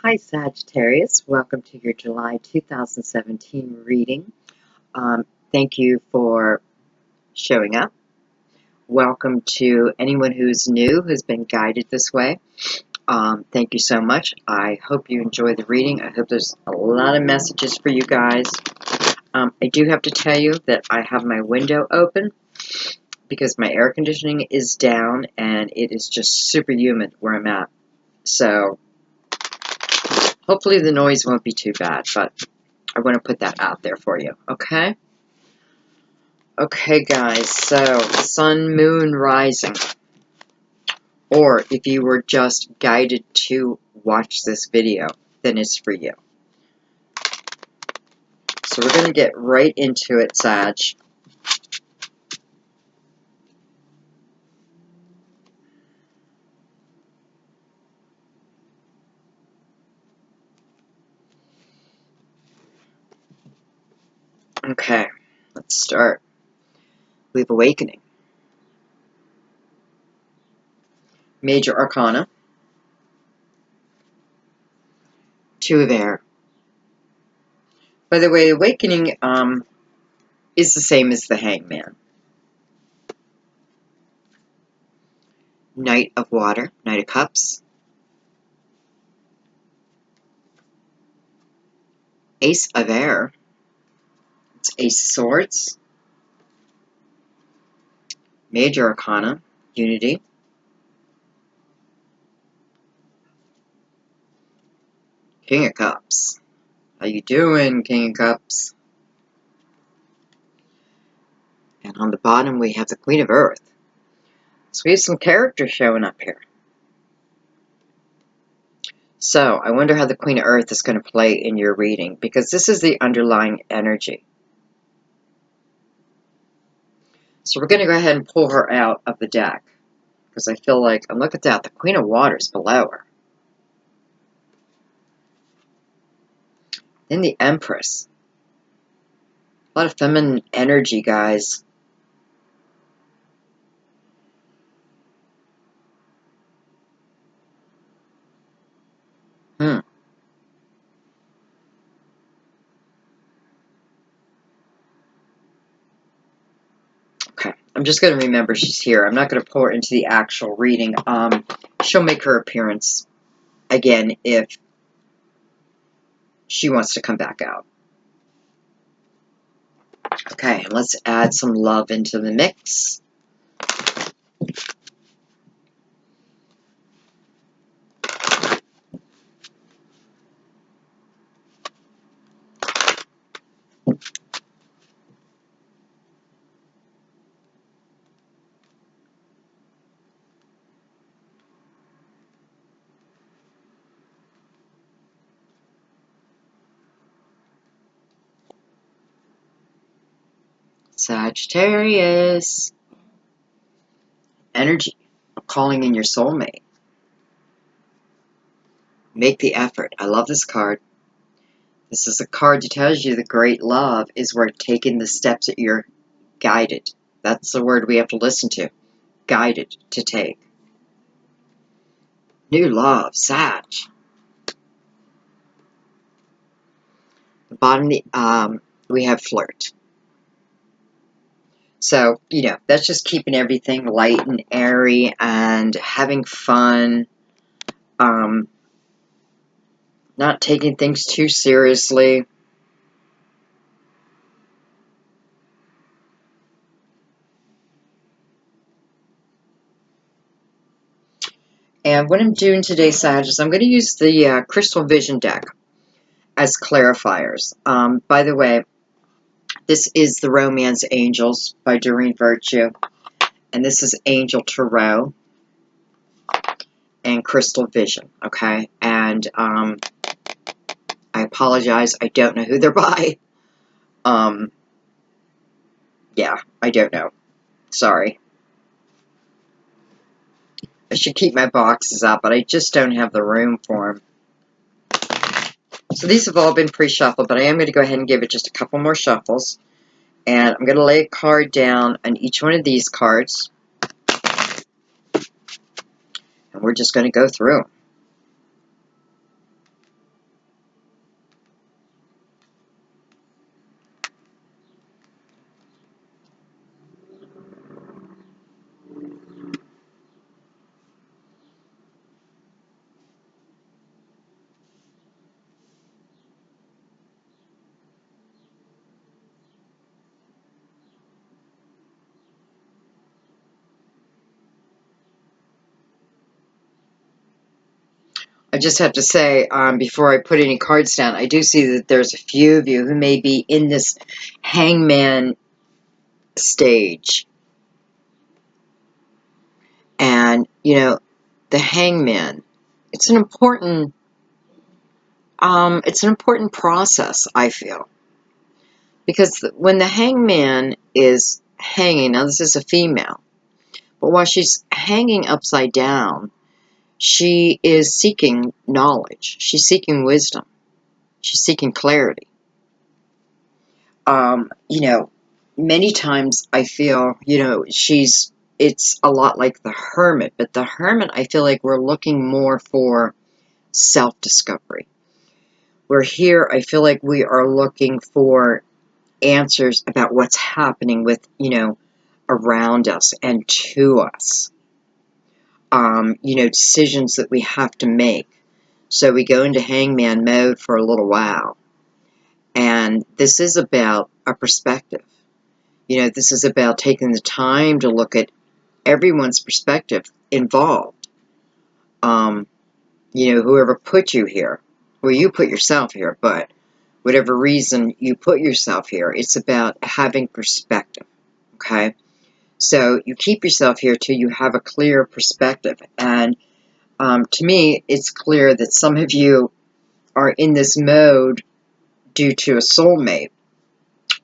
Hi Sagittarius, welcome to your July 2017 reading. Thank you for showing up. Welcome to anyone who's new, who's been guided this way. Thank you so much. I hope you enjoy the reading. I hope there's a lot of messages for you guys. I do have to tell you that I have my window open because my air conditioning is down and it is just super humid where I'm at. So hopefully the noise won't be too bad, but I want to put that out there for you, okay? Okay, guys, so sun, moon, rising. Or if you were just guided to watch this video, then it's for you. So we're going to get right into it, Sag. Okay, let's start. We have Awakening. Major Arcana. Two of Air. By the way, Awakening is the same as the Hangman. Knight of Water, Knight of Cups. Ace of Air. It's Ace of Swords. Major Arcana, Unity. King of Cups. How you doing, King of Cups? And on the bottom we have the Queen of Earth. So we have some characters showing up here. So I wonder how the Queen of Earth is going to play in your reading, because this is the underlying energy. So we're going to go ahead and pull her out of the deck, because I feel like, and look at that, the Queen of Water is below her. Then the Empress. A lot of feminine energy, guys. Okay, I'm just going to remember she's here. I'm not going to pull her into the actual reading. She'll make her appearance again if she wants to come back out. Okay, let's add some love into the mix. Sagittarius. Energy. Calling in your soulmate. Make the effort. I love this card. This is a card that tells you the great love is worth taking the steps that you're guided. That's the word we have to listen to. Guided to take. New love. Sag. The bottom, we have flirt. So, you know, that's just keeping everything light and airy and having fun. Not taking things too seriously. And what I'm doing today, Sag, is I'm going to use the Crystal Vision deck as clarifiers. By the way, this is the Romance Angels by Doreen Virtue. And this is Angel Tarot and Crystal Vision, okay? And I apologize, I don't know who they're by. Yeah, I don't know. Sorry. I should keep my boxes up, but I just don't have the room for them. So these have all been pre-shuffled, but I am going to go ahead and give it just a couple more shuffles. And I'm going to lay a card down on each one of these cards. And we're just going to go through. I just have to say, before I put any cards down, I do see that there's a few of you who may be in this hangman stage. And, you know, the hangman, it's an important process, I feel. Because when the hangman is hanging, now this is a female, but while she's hanging upside down, she is seeking knowledge. She's seeking wisdom. She's seeking clarity. You know, many times I feel, you know, it's a lot like the hermit, but the hermit, I feel like we're looking more for self-discovery. We're here, I feel like we are looking for answers about what's happening with, you know, around us and to us. You know, decisions that we have to make. So we go into hangman mode for a little while. And this is about a perspective. You know, this is about taking the time to look at everyone's perspective involved. You know, whoever put you here, well, you put yourself here, but whatever reason you put yourself here, it's about having perspective, okay? So you keep yourself here till you have a clear perspective. And to me, it's clear that some of you are in this mode due to a soulmate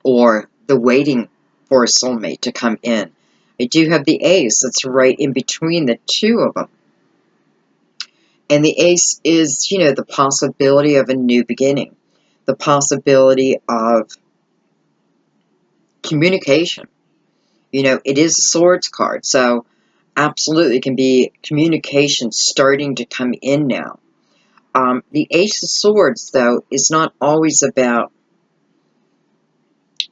or the waiting for a soulmate to come in. I do have the ace that's right in between the two of them. And the ace is, you know, the possibility of a new beginning, the possibility of communication. You know, it is a swords card, so absolutely can be communication starting to come in now. The Ace of Swords, though, is not always about,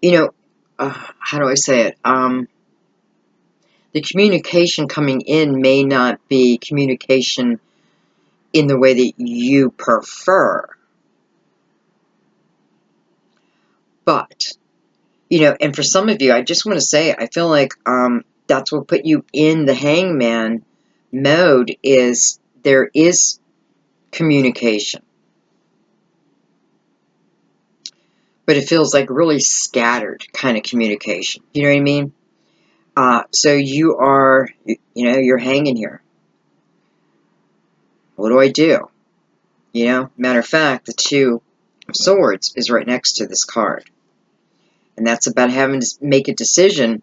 you know, how do I say it? The communication coming in may not be communication in the way that you prefer. But, you know, and for some of you, I just want to say, I feel like that's what put you in the hangman mode is there is communication. But it feels like really scattered kind of communication. You know what I mean? So you are, you know, you're hanging here. What do I do? You know, matter of fact, the Two of Swords is right next to this card. And that's about having to make a decision,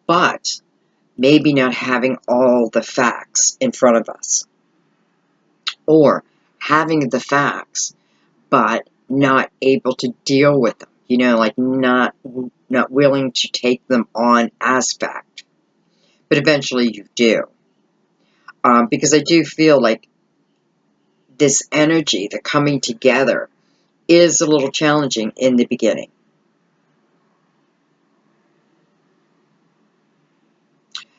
but maybe not having all the facts in front of us. Or having the facts, but not able to deal with them. You know, like not willing to take them on as fact. But eventually you do. Because I do feel like this energy, the coming together, is a little challenging in the beginning.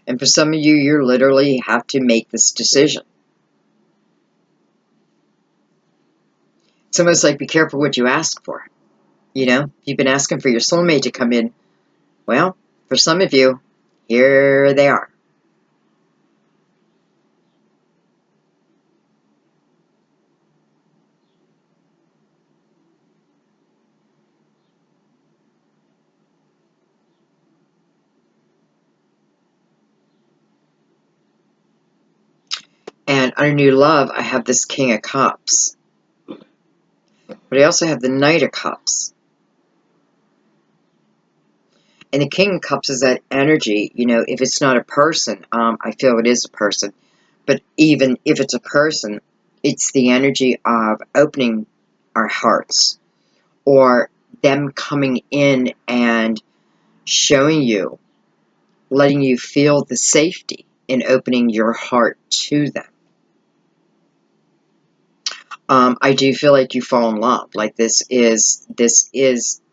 And for some of you, you literally have to make this decision. It's almost like be careful what you ask for. You know, you've been asking for your soulmate to come in. Well, for some of you, here they are. And under New Love, I have this King of Cups. But I also have the Knight of Cups. And the King of Cups is that energy, you know, if it's not a person, I feel it is a person. But even if it's a person, it's the energy of opening our hearts. Or them coming in and showing you, letting you feel the safety in opening your heart to them. I do feel like you fall in love. Like this is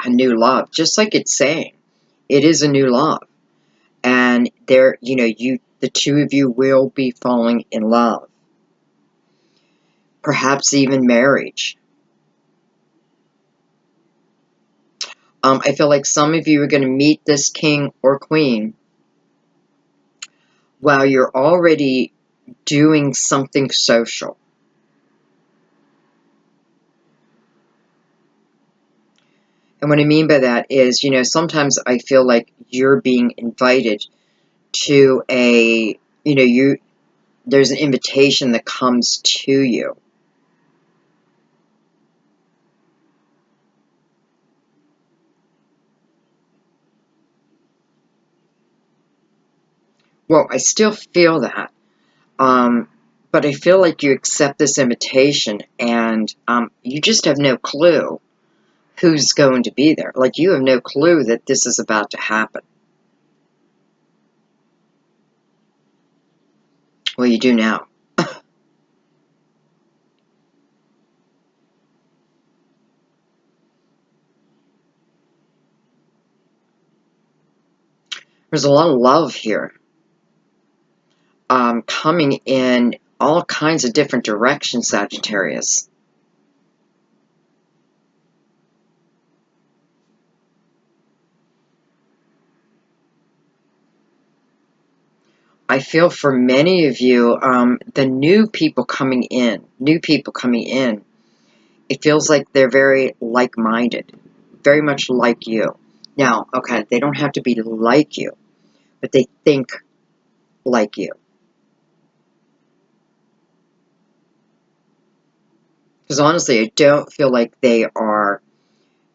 a new love. Just like it's saying, it is a new love. And there, you know, the two of you will be falling in love. Perhaps even marriage. I feel like some of you are going to meet this king or queen while you're already doing something social. And what I mean by that is, you know, sometimes I feel like you're being invited to a, you know, there's an invitation that comes to you. Well, I still feel that. But I feel like you accept this invitation and you just have no clue who's going to be there. Like, you have no clue that this is about to happen. Well, you do now. There's a lot of love here, coming in all kinds of different directions, Sagittarius. I feel for many of you, the new people coming in, it feels like they're very like-minded, very much like you. Now, okay, they don't have to be like you, but they think like you. Because honestly, I don't feel like they are,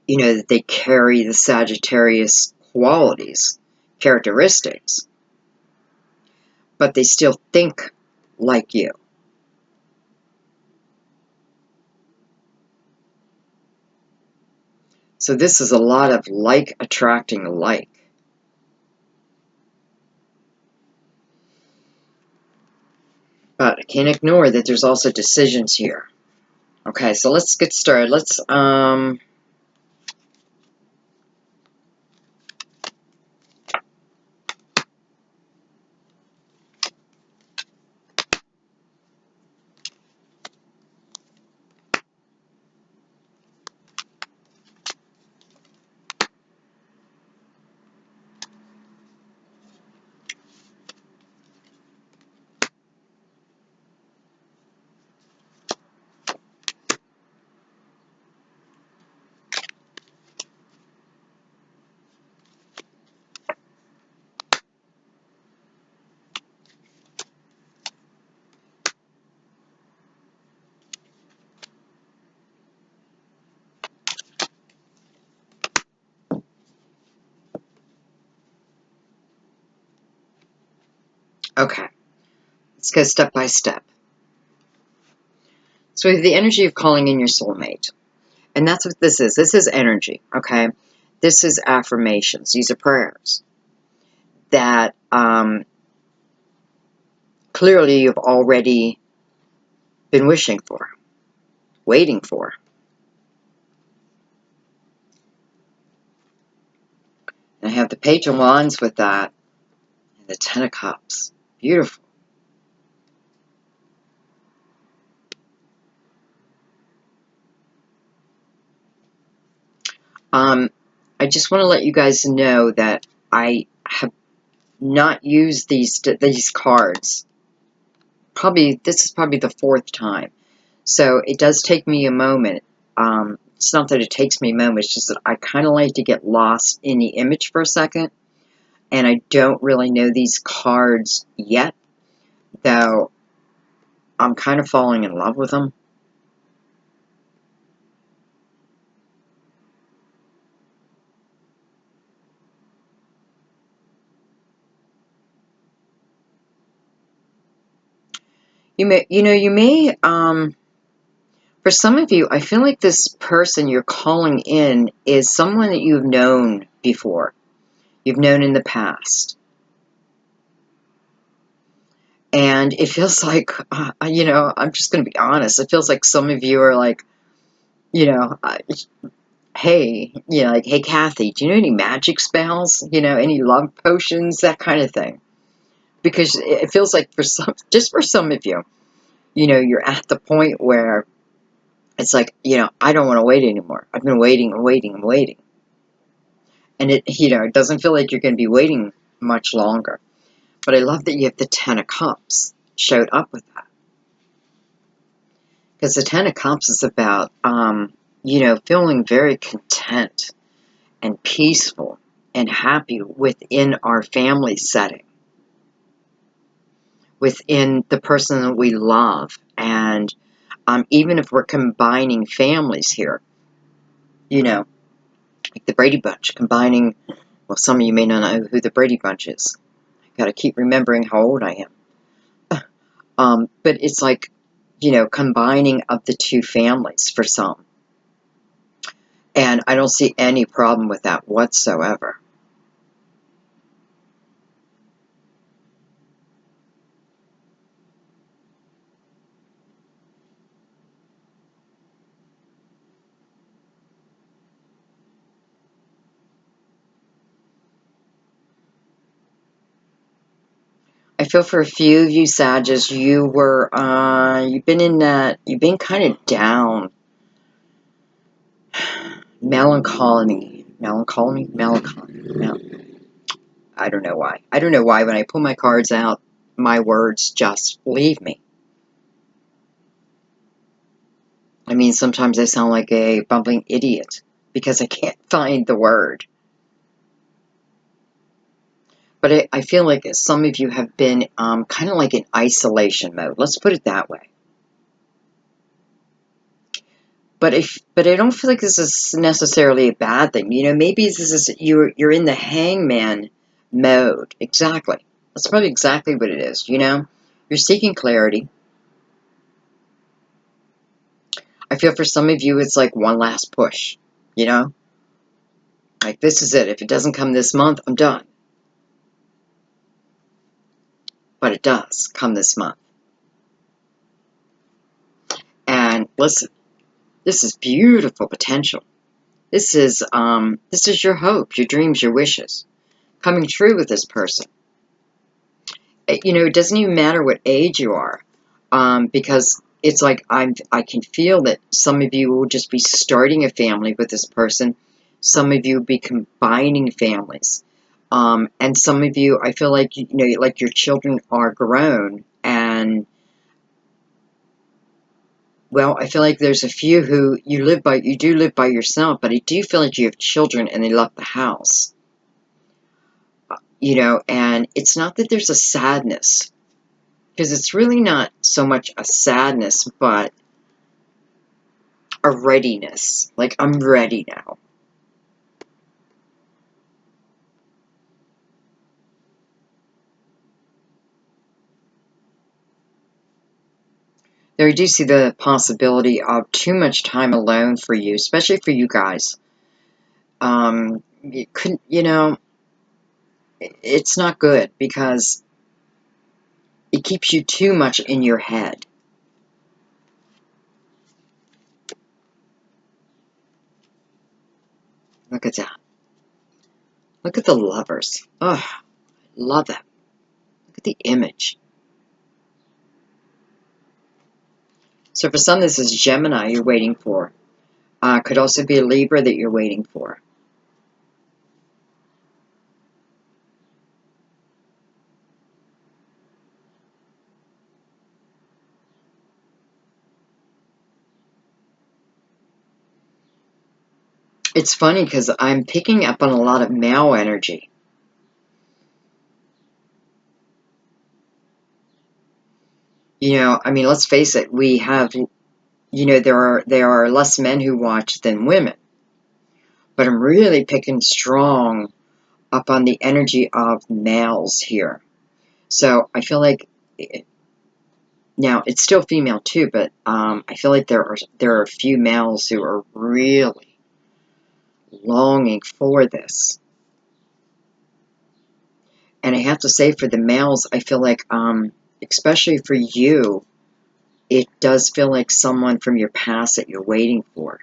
you know, that they carry the Sagittarius qualities, characteristics, but they still think like you. So this is a lot of like attracting like. But I can't ignore that there's also decisions here. Okay, so let's get started. Let's, okay, let's go step by step. So we have the energy of calling in your soulmate. And that's what this is. This is energy, okay? This is affirmations. These are prayers that clearly you've already been wishing for, waiting for. And I have the Page of Wands with that, and the Ten of Cups. Beautiful. I just want to let you guys know that I have not used these cards. This is probably the 4th time. So it does take me a moment. It's not that it takes me a moment, it's just that I kind of like to get lost in the image for a second. And I don't really know these cards yet, though I'm kind of falling in love with them. You may, for some of you, I feel like this person you're calling in is someone that you've known before. You've known in the past. And it feels like, you know, I'm just going to be honest. It feels like some of you are like, you know, hey, you know, like, hey, Kathy, do you know any magic spells? You know, any love potions, that kind of thing. Because it feels like just for some of you, you know, you're at the point where it's like, you know, I don't want to wait anymore. I've been waiting and waiting and waiting. And you know, it doesn't feel like you're going to be waiting much longer. But I love that you have the Ten of Cups showed up with that. Because the Ten of Cups is about, you know, feeling very content. and peaceful and happy within our family setting, within the person that we love. And even if we're combining families here, you know, like the Brady Bunch, combining, well, some of you may not know who the Brady Bunch is. I gotta keep remembering how old I am. But it's like, you know, combining of the two families for some. And I don't see any problem with that whatsoever. I feel for a few of you, Sagittarius, you've been kind of down. Melancholy. I don't know why. I don't know why when I pull my cards out, my words just leave me. I mean, sometimes I sound like a bumbling idiot because I can't find the word. But I feel like some of you have been kind of like in isolation mode. Let's put it that way. But I don't feel like this is necessarily a bad thing. You know, maybe this is you're in the hangman mode. Exactly. That's probably exactly what it is. You know, you're seeking clarity. I feel for some of you, it's like one last push. You know, like this is it. If it doesn't come this month, I'm done. But it does come this month. And listen, this is beautiful potential. This is your hope, your dreams, your wishes coming true with this person. You know, it doesn't even matter what age you are, because it's like I can feel that some of you will just be starting a family with this person. Some of you will be combining families. And some of you, I feel like, you know, like your children are grown. And, well, I feel like there's a few who you do live by yourself, but I do feel like you have children and they left the house. You know, and it's not that there's a sadness, because it's really not so much a sadness, but a readiness. Like, I'm ready now. There, I do see the possibility of too much time alone for you, especially for you guys. You couldn't, you know, it's not good because it keeps you too much in your head. Look at that. Look at the lovers. Oh, I love that. Look at the image. So for some, this is Gemini you're waiting for. Could also be a Libra that you're waiting for. It's funny because I'm picking up on a lot of male energy. You know, I mean, let's face it, we have, you know, there are less men who watch than women. But I'm really picking strong up on the energy of males here. So I feel like, now it's still female too, but I feel like there are a few males who are really longing for this. And I have to say, for the males, I feel like, especially for you, it does feel like someone from your past that you're waiting for.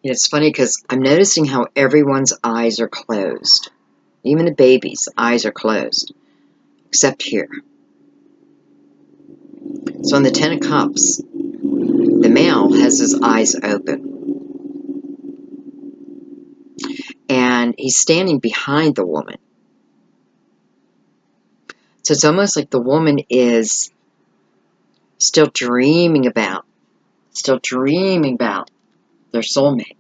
It's funny because I'm noticing how everyone's eyes are closed. Even the baby's eyes are closed. except here. So on the Ten of Cups, the male has his eyes open. And he's standing behind the woman. So it's almost like the woman is still dreaming about their soulmate.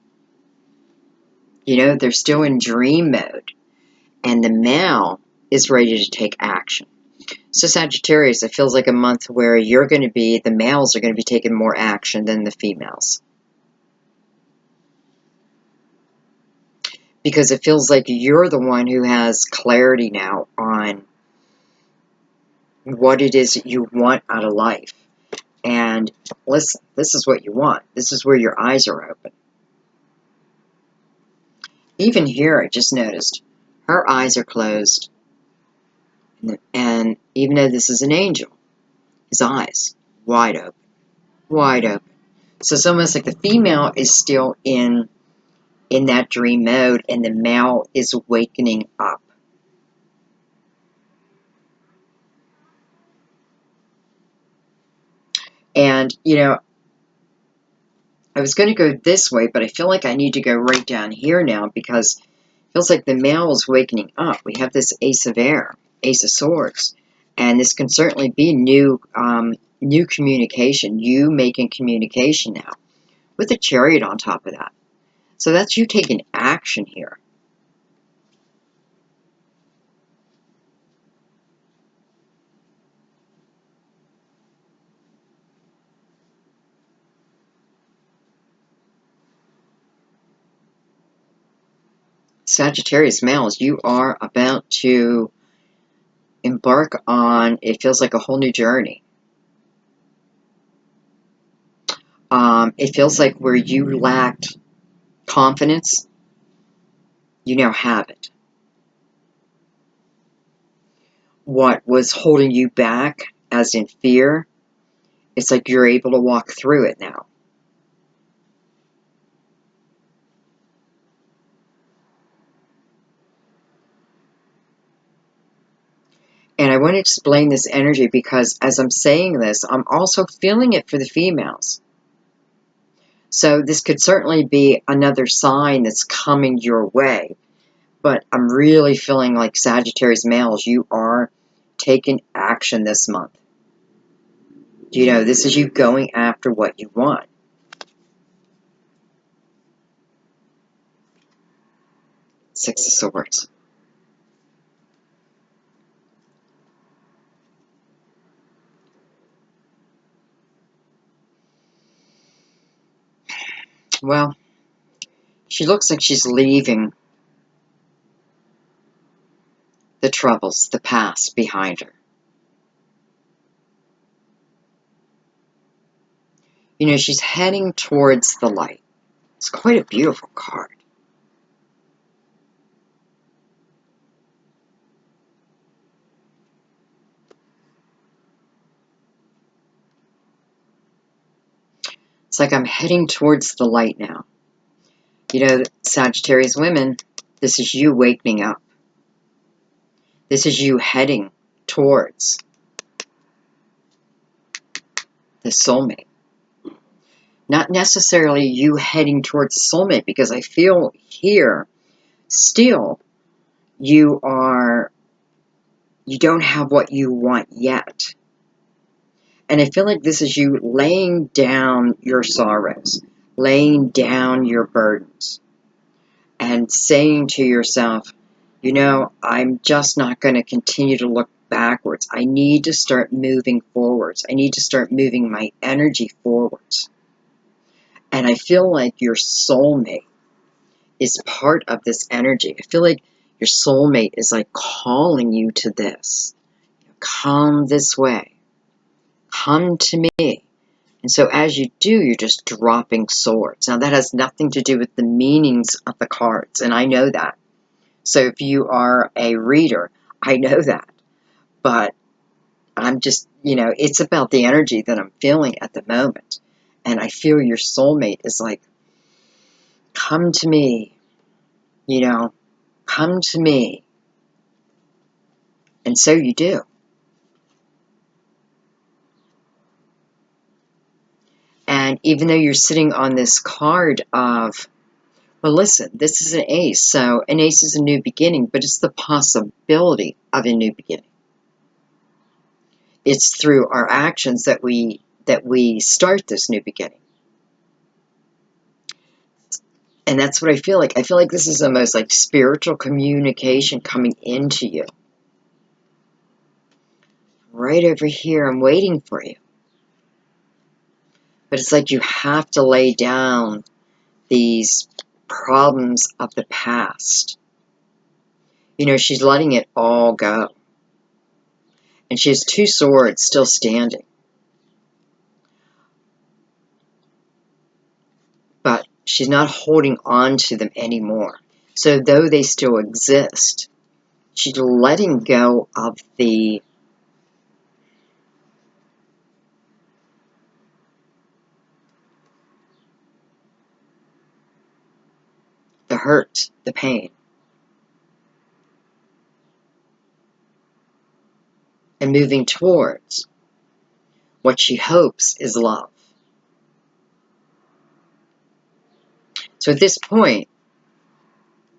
You know, they're still in dream mode. And the male is ready to take action. So Sagittarius, it feels like a month where the males are going to be taking more action than the females. Because it feels like you're the one who has clarity now on what it is that you want out of life. And listen, this is what you want. This is where your eyes are open. Even here, I just noticed her eyes are closed. And even though this is an angel, his eyes wide open. Wide open. So it's almost like the female is still in that dream mode and the male is wakening up. And, you know, I was going to go this way, but I feel like I need to go right down here now because it feels like the male is wakening up. We have this Ace of Air, Ace of Swords, and this can certainly be new communication, you making communication now, with a Chariot on top of that. So that's you taking action here. Sagittarius males, you are about to embark on, it feels like a whole new journey. It feels like where you lacked confidence, you now have it. What was holding you back, as in fear, it's like you're able to walk through it now. And I want to explain this energy because as I'm saying this, I'm also feeling it for the females. So this could certainly be another sign that's coming your way. But I'm really feeling like Sagittarius males, you are taking action this month. You know, this is you going after what you want. Six of Swords. Well, she looks like she's leaving the troubles, the past behind her. You know, she's heading towards the light. It's quite a beautiful card. It's like I'm heading towards the light now. You know, Sagittarius women, this is you waking up. This is you heading towards the soulmate. Not necessarily you heading towards the soulmate, because I feel here still you don't have what you want yet. And I feel like this is you laying down your sorrows, laying down your burdens, and saying to yourself, you know, I'm just not going to continue to look backwards. I need to start moving forwards. I need to start moving my energy forwards. And I feel like your soulmate is part of this energy. I feel like your soulmate is like calling you to this. Come this way. Come to me. And so as you do, you're just dropping swords. Now that has nothing to do with the meanings of the cards, and I know that. So if you are a reader, I know that. But I'm just, you know, it's about the energy that I'm feeling at the moment. And I feel your soulmate is like, come to me, you know, come to me. And so you do. And even though you're sitting on this card of, well, listen, this is an ace. So an ace is a new beginning, but it's the possibility of a new beginning. It's through our actions that we start this new beginning. And that's what I feel like. I feel like this is almost like spiritual communication coming into you. Right over here, I'm waiting for you. But it's like you have to lay down these problems of the past. You know, she's letting it all go. And she has 2 swords still standing. But she's not holding on to them anymore. So though they still exist, she's letting go of the hurt, the pain. And moving towards what she hopes is love. So at this point,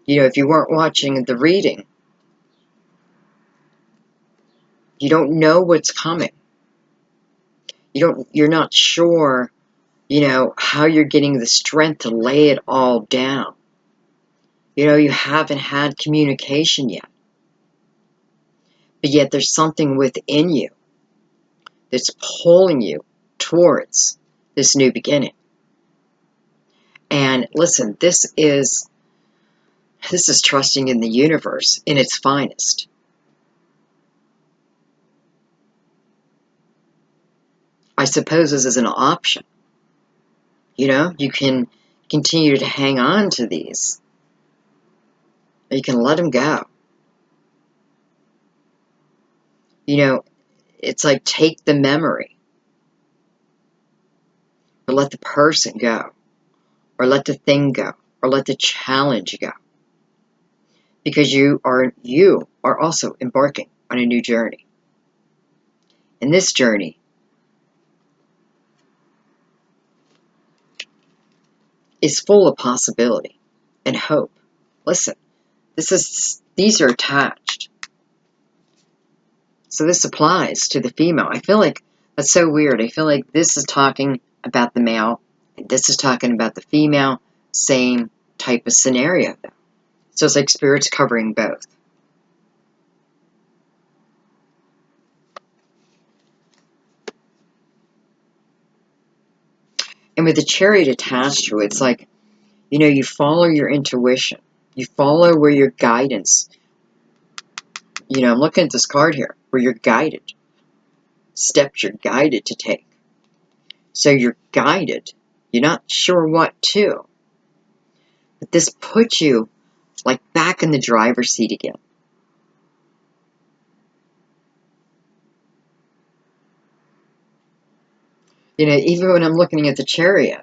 you know, if you weren't watching the reading, you don't know what's coming. You're not sure, you know, how you're getting the strength to lay it all down. You know, you haven't had communication yet. But yet there's something within you that's pulling you towards this new beginning. And listen, this is trusting in the universe in its finest. I suppose this is an option. You know, you can continue to hang on to these. Or you can let them go. You know, it's like take the memory. Or let the person go. Or let the thing go. Or let the challenge go. Because you are also embarking on a new journey. And this journey is full of possibility and hope. Listen, these are attached. So this applies to the female. I feel like that's so weird. I feel like this is talking about the male, and this is talking about the female. Same type of scenario, though. So it's like spirits covering both. And with the Chariot attached to it, it's like, you know, you follow your intuition. You follow where your guidance. You know, I'm looking at this card here, where you're guided. Steps you're guided to take. So you're guided. You're not sure what to. But this puts you like back in the driver's seat again. You know, even when I'm looking at the Chariot,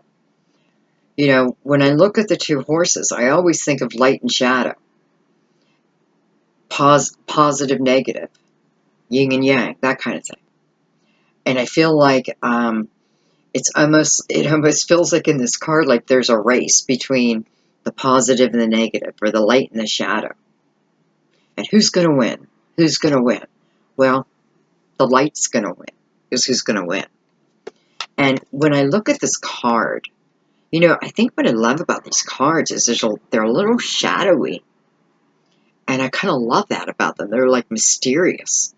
you know, when I look at the 2 horses, I always think of light and shadow. Positive, negative, yin and yang, that kind of thing. And I feel like it almost feels like in this card, like there's a race between the positive and the negative, or the light and the shadow. And who's going to win? Who's going to win? Well, the light's going to win. Is who's going to win. And when I look at this card, you know, I think what I love about these cards is they're a little shadowy. And I kind of love that about them. They're like mysterious.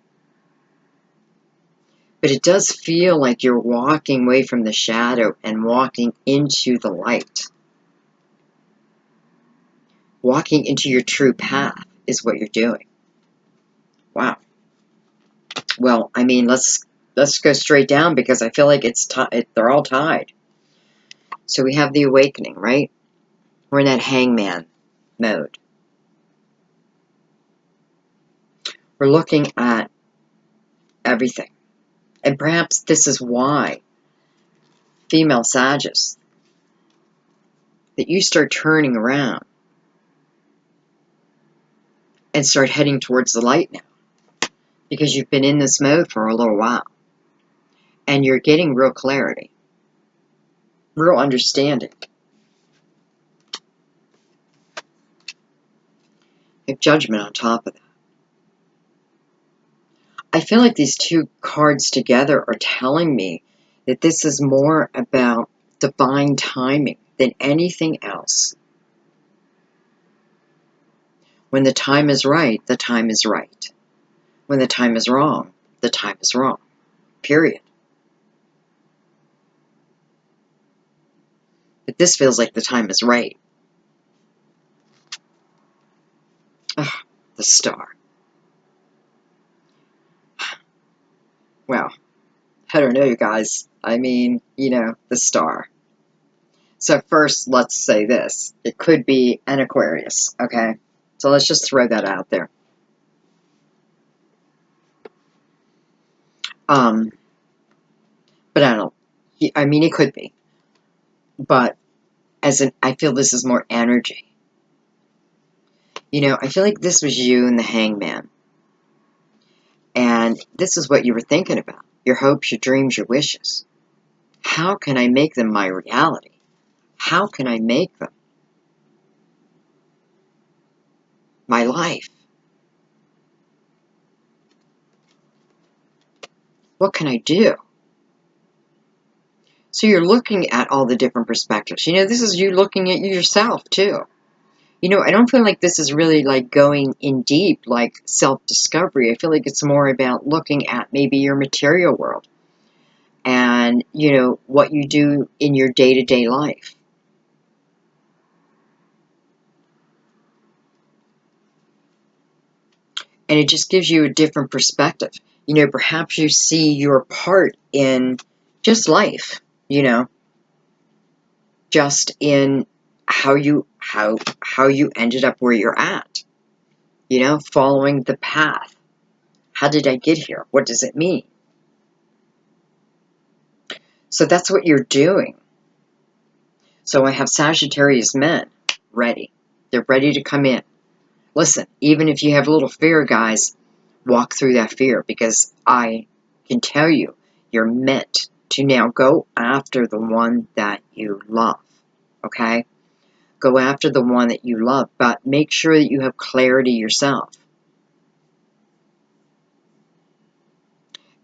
But it does feel like you're walking away from the shadow and walking into the light. Walking into your true path is what you're doing. Wow. Well, I mean, let's go straight down, because I feel like they're all tied. So we have the awakening, right? We're in that hangman mode. We're looking at everything. And perhaps this is why, female Sagittarius, that you start turning around and start heading towards the light now. Because you've been in this mode for a little while. And you're getting real clarity. real understanding. You have Judgment on top of that. I feel like these two cards together are telling me that this is more about divine timing than anything else. When the time is right, the time is right. When the time is wrong, the time is wrong. Period. But this feels like the time is right. Ah, the Star. Well, I don't know, you guys. I mean, you know, the Star. So first, let's say this. It could be an Aquarius, okay? So let's just throw that out there. But I don't, I mean, it could be. But I feel this is more energy. You know, I feel like this was you and the Hangman. And this is what you were thinking about. Your hopes, your dreams, your wishes. How can I make them my reality? How can I make them my life? What can I do? So you're looking at all the different perspectives. You know, this is you looking at yourself, too. You know, I don't feel like this is really like going in deep, like self-discovery. I feel like it's more about looking at maybe your material world and, you know, what you do in your day-to-day life. And it just gives you a different perspective. You know, perhaps you see your part in just life, you know, just in how you ended up where you're at, you know, following the path. How did I get here? What does it mean? So that's what you're doing. So I have Sagittarius men ready. They're ready to come in. Listen, even if you have a little fear, guys, walk through that fear, because I can tell you, you're meant to now go after the one that you love, okay? Go after the one that you love, but make sure that you have clarity yourself.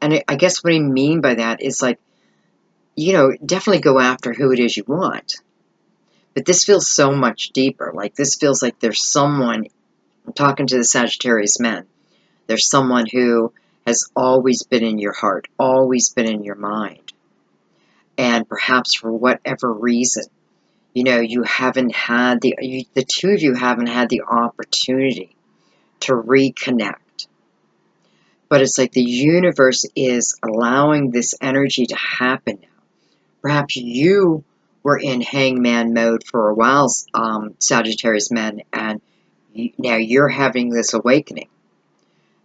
And I guess what I mean by that is, like, you know, definitely go after who it is you want. But this feels so much deeper. Like, this feels like there's someone, I'm talking to the Sagittarius men, there's someone who has always been in your heart, always been in your mind. And perhaps for whatever reason, you know, you haven't had the two of you haven't had the opportunity to reconnect. But it's like the universe is allowing this energy to happen now. Perhaps you were in hangman mode for a while, Sagittarius men, and now you're having this awakening.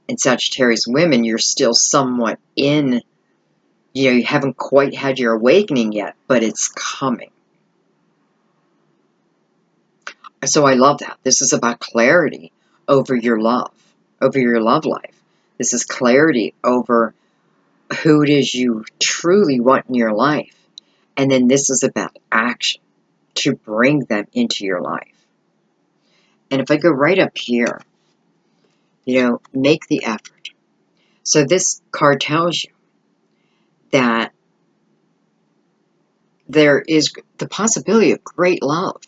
And Sagittarius women, you're still somewhat in, you know, you haven't quite had your awakening yet, but it's coming. So I love that. This is about clarity over your love life. This is clarity over who it is you truly want in your life. And then this is about action to bring them into your life. And if I go right up here, you know, make the effort. So this card tells you that there is the possibility of great love,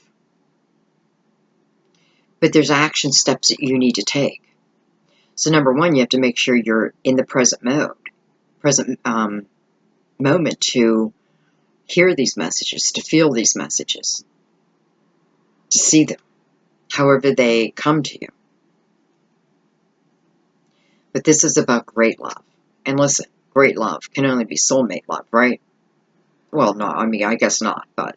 but there's action steps that you need to take. So number one, you have to make sure you're in the present moment to hear these messages, to feel these messages, to see them, however they come to you. But this is about great love. And listen, great love can only be soulmate love, right? Well, no, I mean, I guess not, but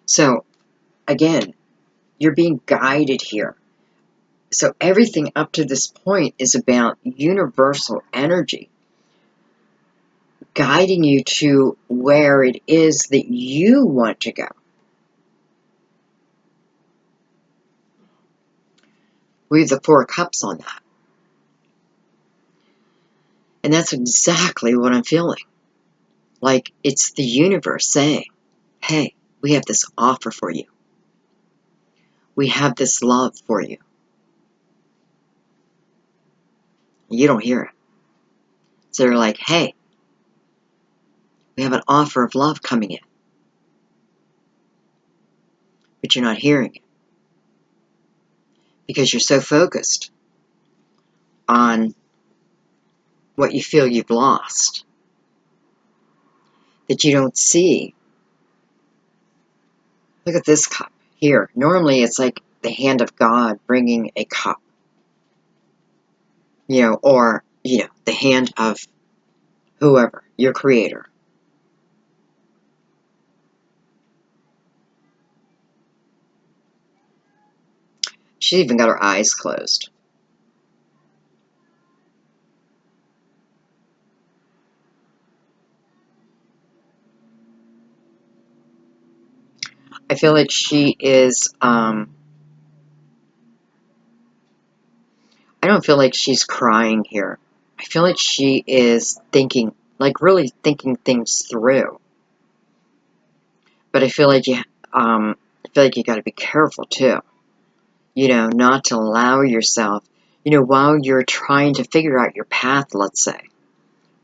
so again, you're being guided here. So everything up to this point is about universal energy guiding you to where it is that you want to go. We have the Four of Cups on that. And that's exactly what I'm feeling. Like it's the universe saying, hey, we have this offer for you. We have this love for you. You don't hear it. So they're like, hey, we have an offer of love coming in. But you're not hearing it. Because you're so focused on what you feel you've lost that you don't see. Look at this cup here. Normally it's like the hand of God bringing a cup. Or, the hand of whoever, your creator. She's even got her eyes closed. I feel like she is, I don't feel like she's crying here. I feel like she is thinking, like really thinking things through. But I feel like you got to be careful too. Not to allow yourself, while you're trying to figure out your path, let's say,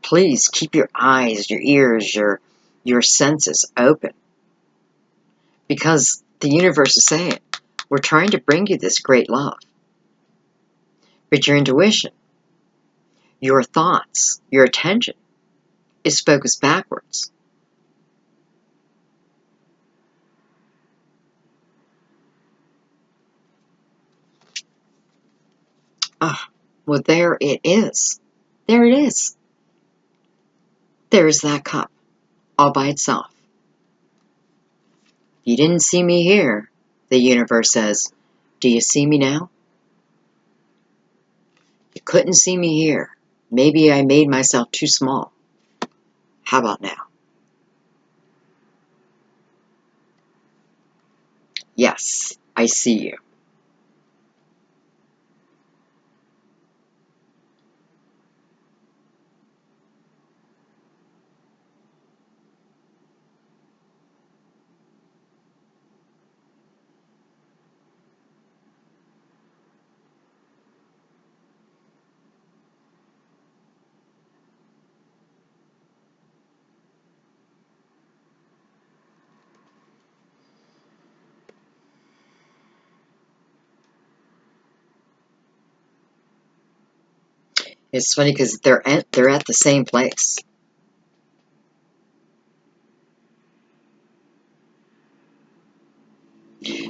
please keep your eyes, your ears, your senses open. Because the universe is saying, we're trying to bring you this great love. But your intuition, your thoughts, your attention is focused backwards. Ah, well, there it is. There it is. There's that cup, all by itself. You didn't see me here, the universe says. Do you see me now? You couldn't see me here. Maybe I made myself too small. How about now? Yes, I see you. It's funny because they're at the same place.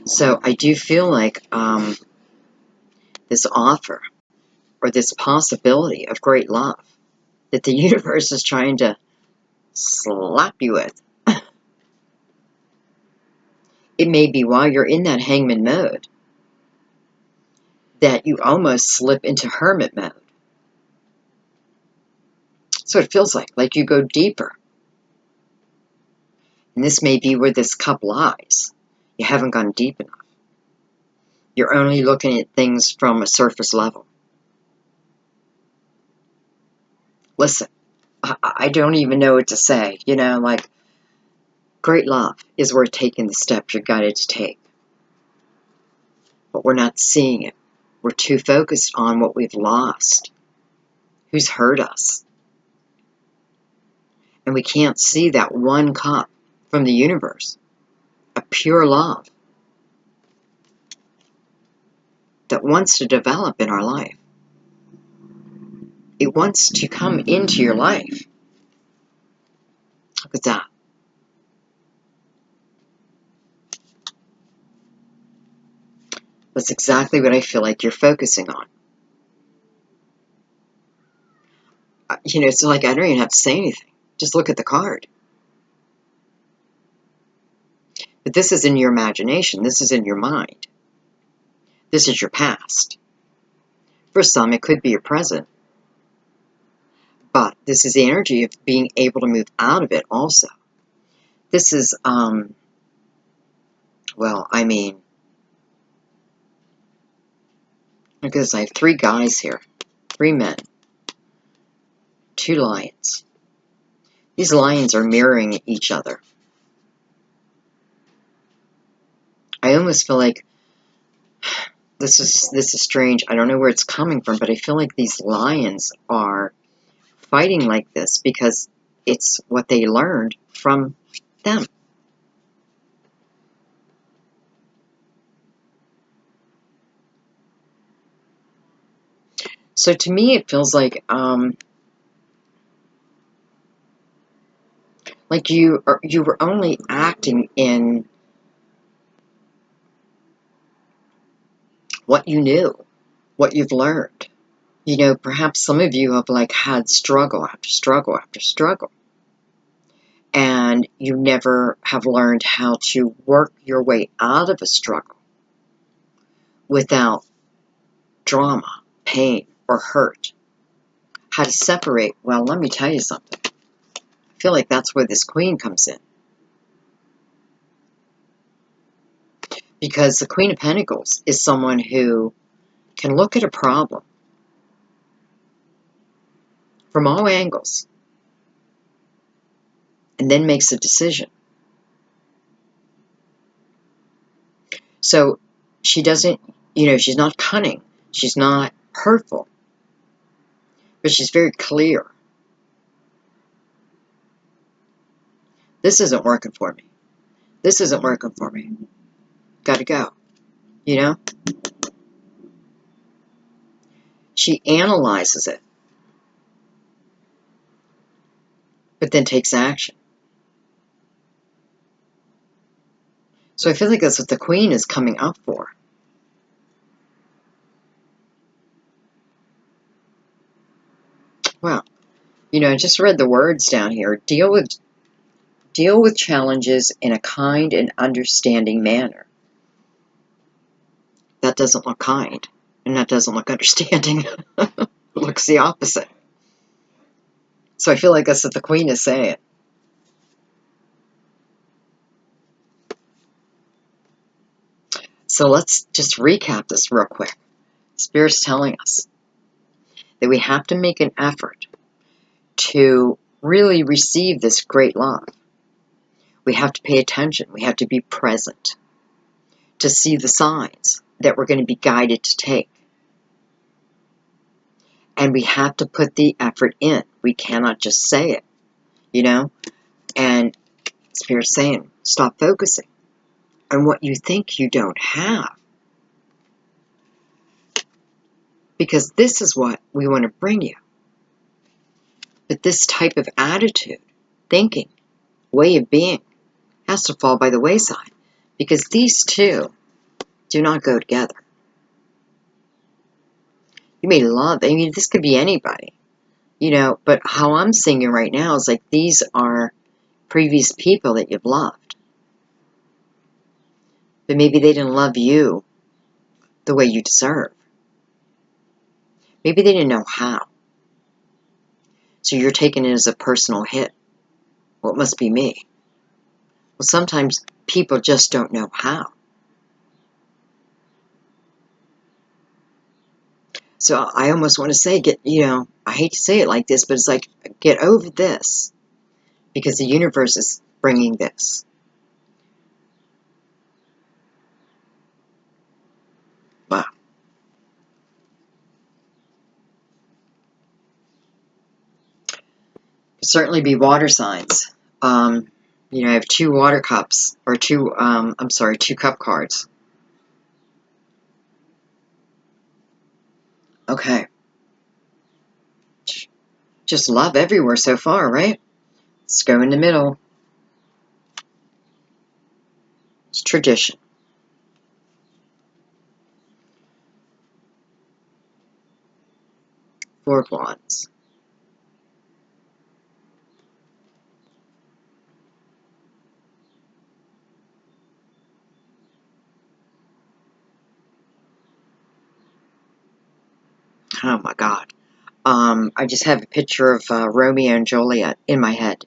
So I do feel like this offer or this possibility of great love that the universe is trying to slap you with. It may be while you're in that hangman mode that you almost slip into hermit mode. So it feels like you go deeper. And this may be where this cup lies. You haven't gone deep enough. You're only looking at things from a surface level. Listen, I don't even know what to say. Great love is worth taking the steps you're guided to take. But we're not seeing it. We're too focused on what we've lost. Who's hurt us. And we can't see that one cup from the universe. A pure love that wants to develop in our life. It wants to come into your life. Look at that. That's exactly what I feel like you're focusing on. It's like I don't even have to say anything. Just look at the card. But this is in your imagination. This is in your mind. This is your past. For some, it could be your present. But this is the energy of being able to move out of it also. This is, because I have 3 guys here. 3 men. two lions. These lions are mirroring each other. I almost feel like this is strange. I don't know where it's coming from, but I feel like these lions are fighting like this because it's what they learned from them. So to me, it feels like you were only acting in what you knew, what you've learned. You know, perhaps some of you have like had struggle after struggle after struggle, and you never have learned how to work your way out of a struggle without drama, pain, or hurt. How to separate. Well, let me tell you something. I feel like that's where this queen comes in. Because the Queen of Pentacles is someone who can look at a problem from all angles and then makes a decision. So she doesn't, you know, she's not cunning. She's not hurtful. But she's very clear. This isn't working for me. This isn't working for me. Gotta go. You know? She analyzes it, but then takes action. So I feel like that's what the Queen is coming up for. Well, you know, I just read the words down here. Deal with challenges in a kind and understanding manner. That doesn't look kind, and that doesn't look understanding. It looks the opposite. So I feel like that's what the Queen is saying. So let's just recap this real quick. Spirit's telling us that we have to make an effort to really receive this great love. We have to pay attention. We have to be present to see the signs that we're going to be guided to take. And we have to put the effort in. We cannot just say it, you know? And Spirit's saying, stop focusing on what you think you don't have. Because this is what we want to bring you. But this type of attitude, thinking, way of being, has to fall by the wayside. Because these two do not go together. You may love, I mean, this could be anybody, you know, but how I'm seeing it right now is like these are previous people that you've loved. But maybe they didn't love you the way you deserve. Maybe they didn't know how. So you're taking it as a personal hit. Well, it must be me. Well, sometimes people just don't know how. So I almost want to say, I hate to say it like this, but it's like, get over this. Because the universe is bringing this. Wow. Could certainly be water signs. I have two water cups, or two cup cards. Okay. Just love everywhere so far, right? Let's go in the middle. It's tradition. Four of Wands. Oh my God. I just have a picture of Romeo and Juliet in my head.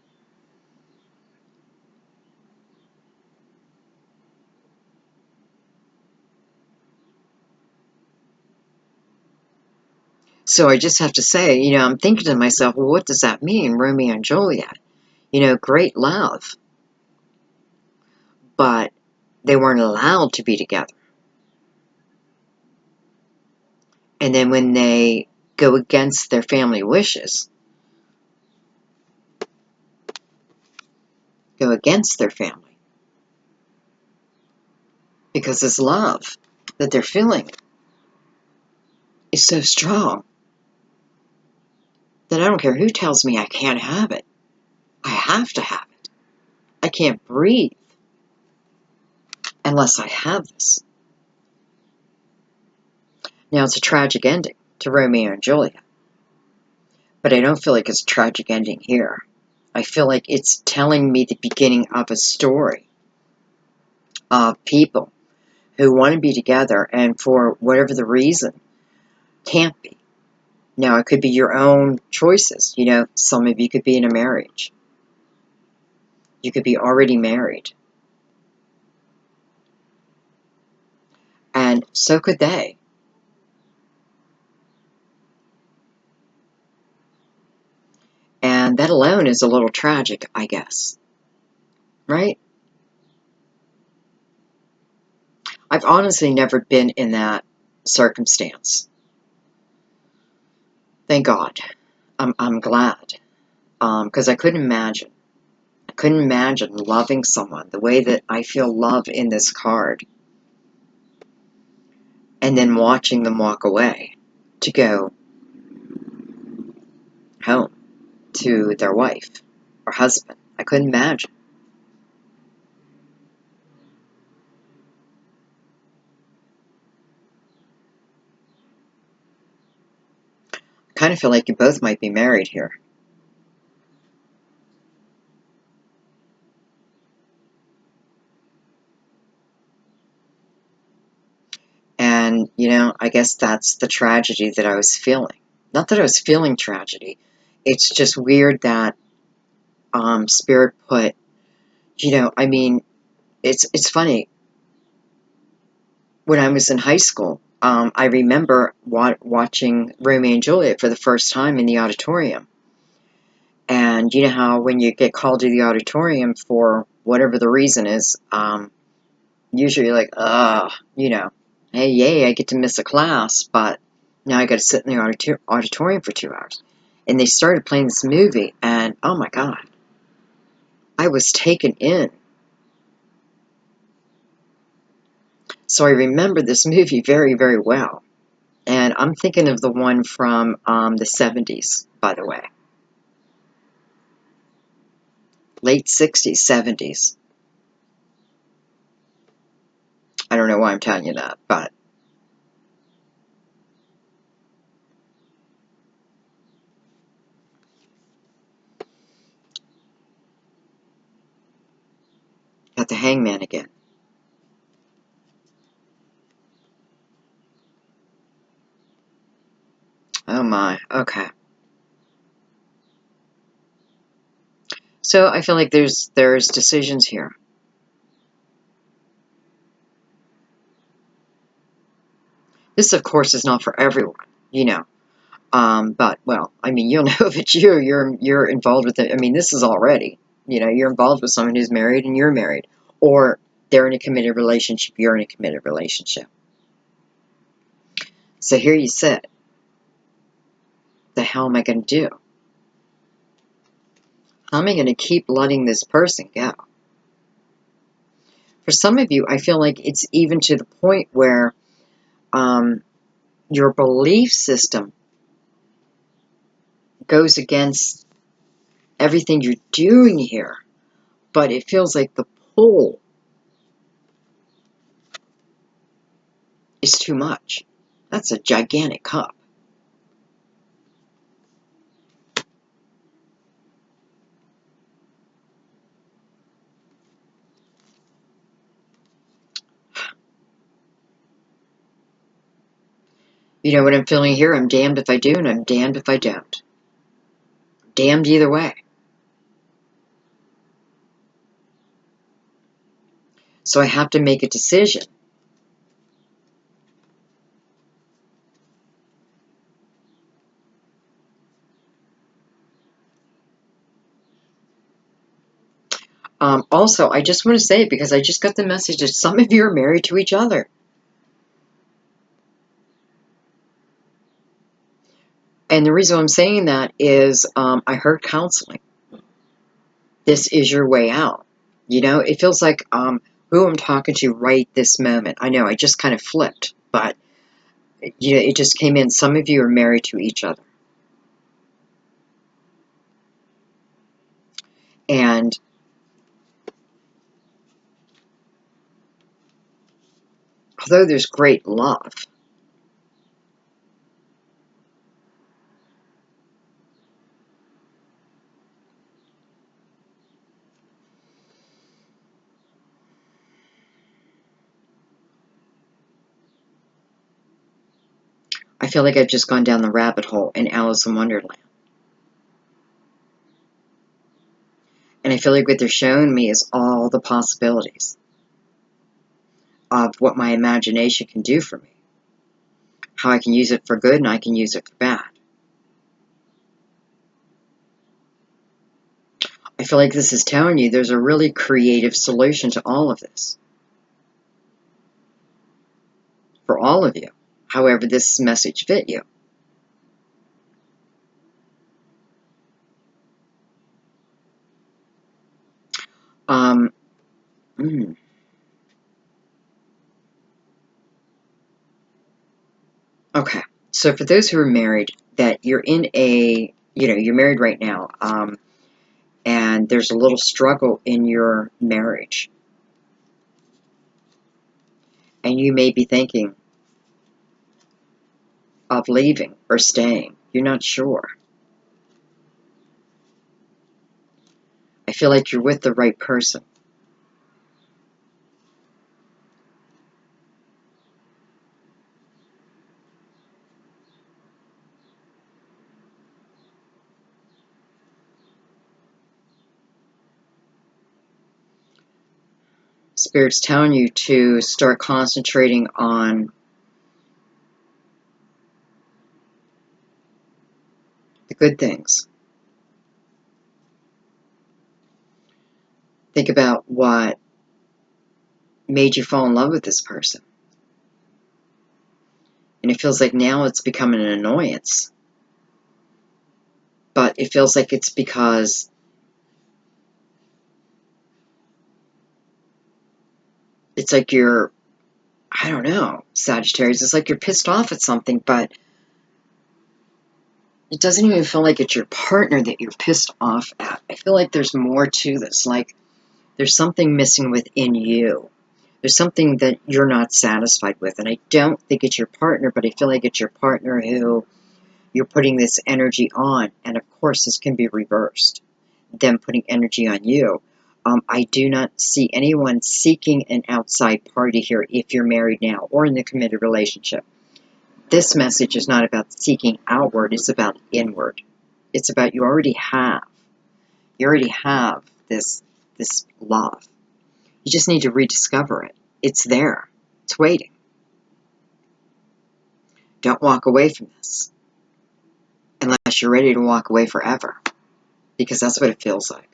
So I just have to say, you know, I'm thinking to myself, well, what does that mean, Romeo and Juliet? You know, great love, but they weren't allowed to be together. And then when they go against their family wishes, go against their family, because this love that they're feeling is so strong that I don't care who tells me I can't have it. I have to have it. I can't breathe unless I have this. Now, it's a tragic ending to Romeo and Juliet, but I don't feel like it's a tragic ending here. I feel like it's telling me the beginning of a story of people who want to be together and for whatever the reason can't be. Now, it could be your own choices. You know, some of you could be in a marriage. You could be already married. And so could they. And that alone is a little tragic, I guess. Right? I've honestly never been in that circumstance. Thank God. I'm glad. Because I couldn't imagine. I couldn't imagine loving someone the way that I feel love in this card. And then watching them walk away to go home to their wife or husband. I couldn't imagine. I kind of feel like you both might be married here. And, you know, I guess that's the tragedy that I was feeling. Not that I was feeling tragedy. It's just weird that Spirit put, you know, I mean, it's funny. When I was in high school, I remember watching Romeo and Juliet for the first time in the auditorium. And you know how when you get called to the auditorium for whatever the reason is, usually you're like, you know, hey, yay, I get to miss a class, but now I got to sit in the auditorium for 2 hours. And they started playing this movie, and oh my God, I was taken in. So I remember this movie very, very well. And I'm thinking of the one from the 70s, by the way. Late 60s, 70s. I don't know why I'm telling you that, but got the Hangman again. Oh my, okay. So I feel like there's decisions here. This, of course, is not for everyone, you know. But well, I mean, you'll know if it's you, you're involved with it. I mean, this is already, you know, you're involved with someone who's married and you're married, or they're in a committed relationship, you're in a committed relationship. So here you sit. The hell am I going to do? How am I going to keep letting this person go? For some of you, I feel like it's even to the point where your belief system goes against everything you're doing here, but it feels like the pull is too much. That's a gigantic cup. You know what I'm feeling here? I'm damned if I do, and I'm damned if I don't. Damned either way. So I have to make a decision. Also, I just want to say, because I just got the message that some of you are married to each other. And the reason I'm saying that is I heard counseling. This is your way out. You know, it feels like who I'm talking to right this moment. I know I just kind of flipped, but you know, it just came in. Some of you are married to each other. And although there's great love, I feel like I've just gone down the rabbit hole in Alice in Wonderland. And I feel like what they're showing me is all the possibilities of what my imagination can do for me. How I can use it for good and I can use it for bad. I feel like this is telling you there's a really creative solution to all of this. For all of you. However this message fit you. Um, mm. Okay. So for those who are married, that you're in a, you know, you're married right now, and there's a little struggle in your marriage. And you may be thinking of leaving or staying. You're not sure. I feel like you're with the right person. Spirit's telling you to start concentrating on the good things. Think about what made you fall in love with this person. And it feels like now it's becoming an annoyance. But it feels like it's because it's like you're, I don't know, Sagittarius, it's like you're pissed off at something, but it doesn't even feel like it's your partner that you're pissed off at. I feel like there's more to this. Like there's something missing within you. There's something that you're not satisfied with. And I don't think it's your partner, but I feel like it's your partner who you're putting this energy on. And of course, this can be reversed. Them putting energy on you. I do not see anyone seeking an outside party here if you're married now or in a committed relationship. This message is not about seeking outward, it's about inward. It's about you already have this love. You just need to rediscover it. It's there. It's waiting. Don't walk away from this unless you're ready to walk away forever, because that's what it feels like.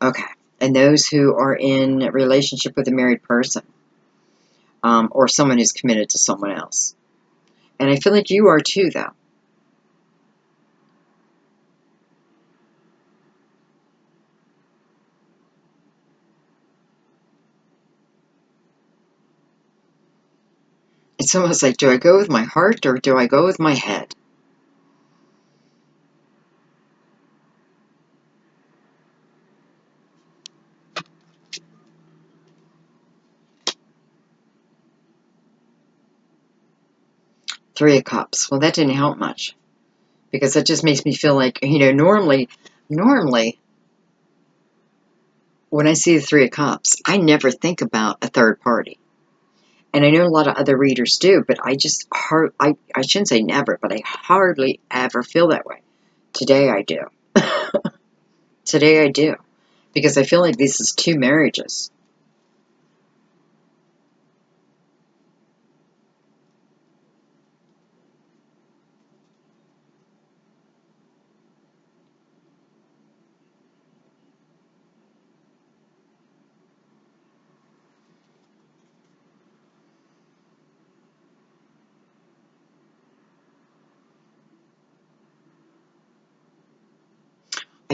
Okay. And those who are in a relationship with a married person, or someone who's committed to someone else. And I feel like you are too, though. It's almost like, do I go with my heart or do I go with my head? Three of Cups. Well, that didn't help much. Because that just makes me feel like, you know, normally, when I see the Three of Cups, I never think about a third party. And I know a lot of other readers do, but I just, I shouldn't say never, but I hardly ever feel that way. Today I do. Today I do. Because I feel like this is two marriages.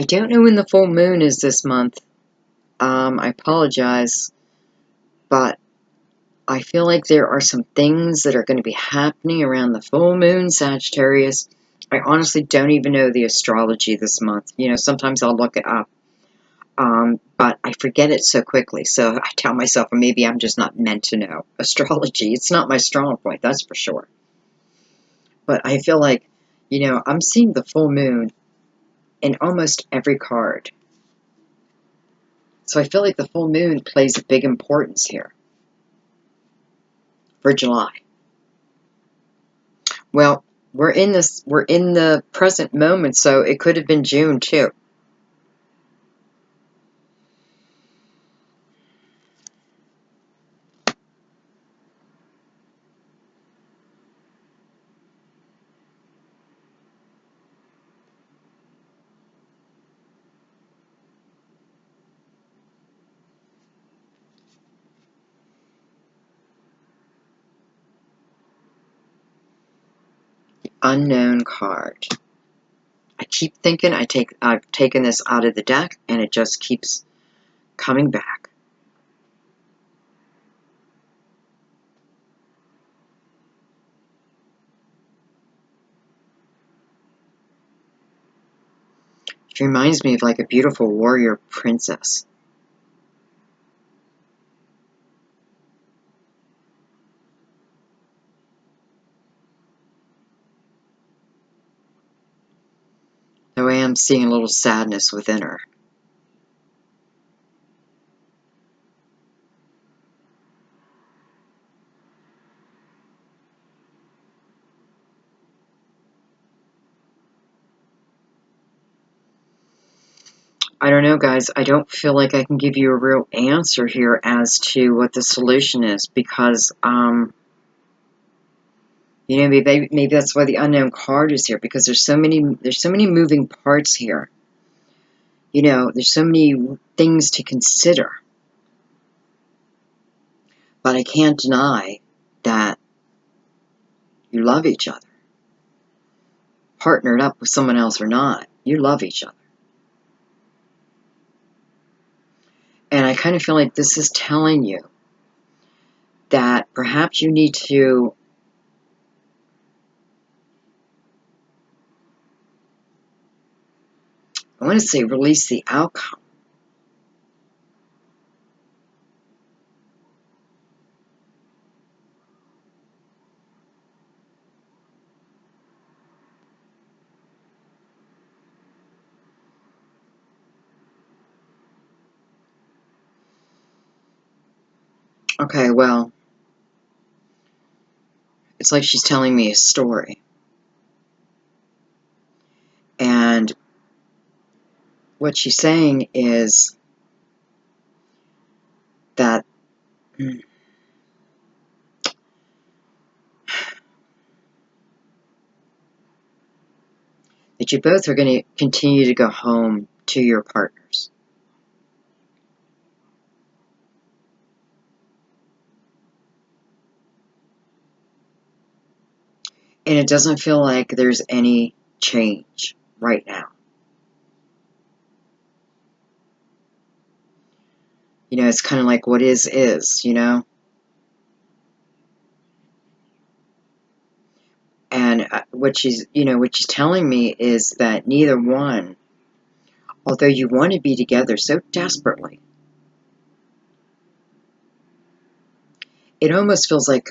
I don't know when the full moon is this month. I apologize, but I feel like there are some things that are going to be happening around the full moon, Sagittarius. I honestly don't even know the astrology this month. You know, sometimes I'll look it up, but I forget it so quickly. So I tell myself, maybe I'm just not meant to know astrology. It's not my strong point, that's for sure. But I feel like, you know, I'm seeing the full moon in almost every card. So I feel like the full moon plays a big importance here for July. Well, we're in the present moment, so it could have been June too. Unknown card. I keep thinking I've taken this out of the deck, and it just keeps coming back. It reminds me of like a beautiful warrior princess. Though I am seeing a little sadness within her. I don't know, guys. I don't feel like I can give you a real answer here as to what the solution is, because, you know, maybe that's why the unknown card is here, because there's so many moving parts here. You know, there's so many things to consider. But I can't deny that you love each other. Partnered up with someone else or not, you love each other. And I kind of feel like this is telling you that perhaps you need to I want to say release the outcome. Okay, well, it's like she's telling me a story. And what she's saying is that that you both are going to continue to go home to your partners. And it doesn't feel like there's any change right now. You know, it's kind of like what is, you know? And what she's telling me is that neither one, although you want to be together so desperately, it almost feels like,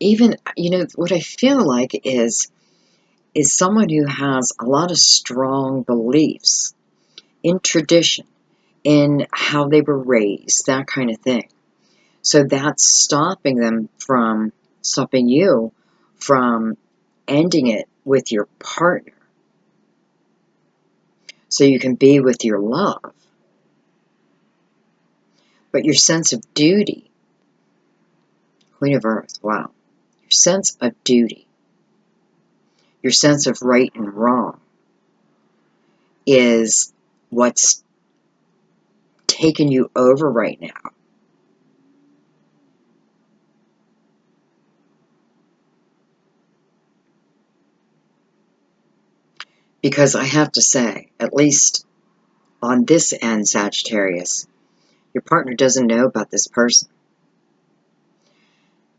even, you know, what I feel like is someone who has a lot of strong beliefs in tradition, in how they were raised, that kind of thing. So that's stopping you from ending it with your partner, so you can be with your love. But your sense of duty, Queen of Earth, wow, your sense of duty, your sense of right and wrong is what's taken you over right now. Because I have to say, at least on this end, Sagittarius, your partner doesn't know about this person.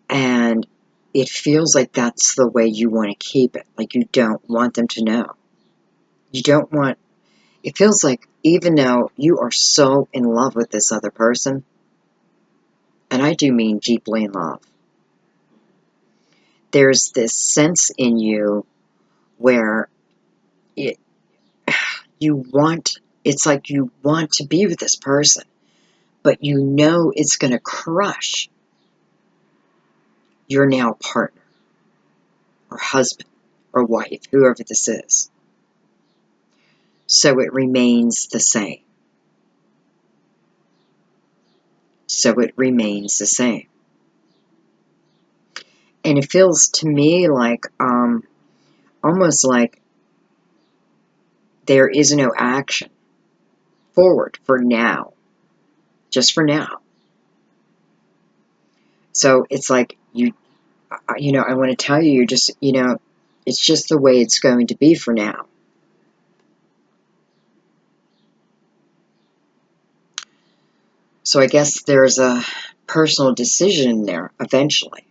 And it feels like that's the way you want to keep it. Like you don't want them to know. You don't want... It feels like even though you are so in love with this other person, and I do mean deeply in love, there's this sense in you where it's like you want to be with this person, but you know it's going to crush your now partner or husband or wife, whoever this is. So it remains the same. So it remains the same. And it feels to me like, almost like there is no action forward for now. Just for now. So it's like, I want to tell you, it's just the way it's going to be for now. So I guess there's a personal decision there eventually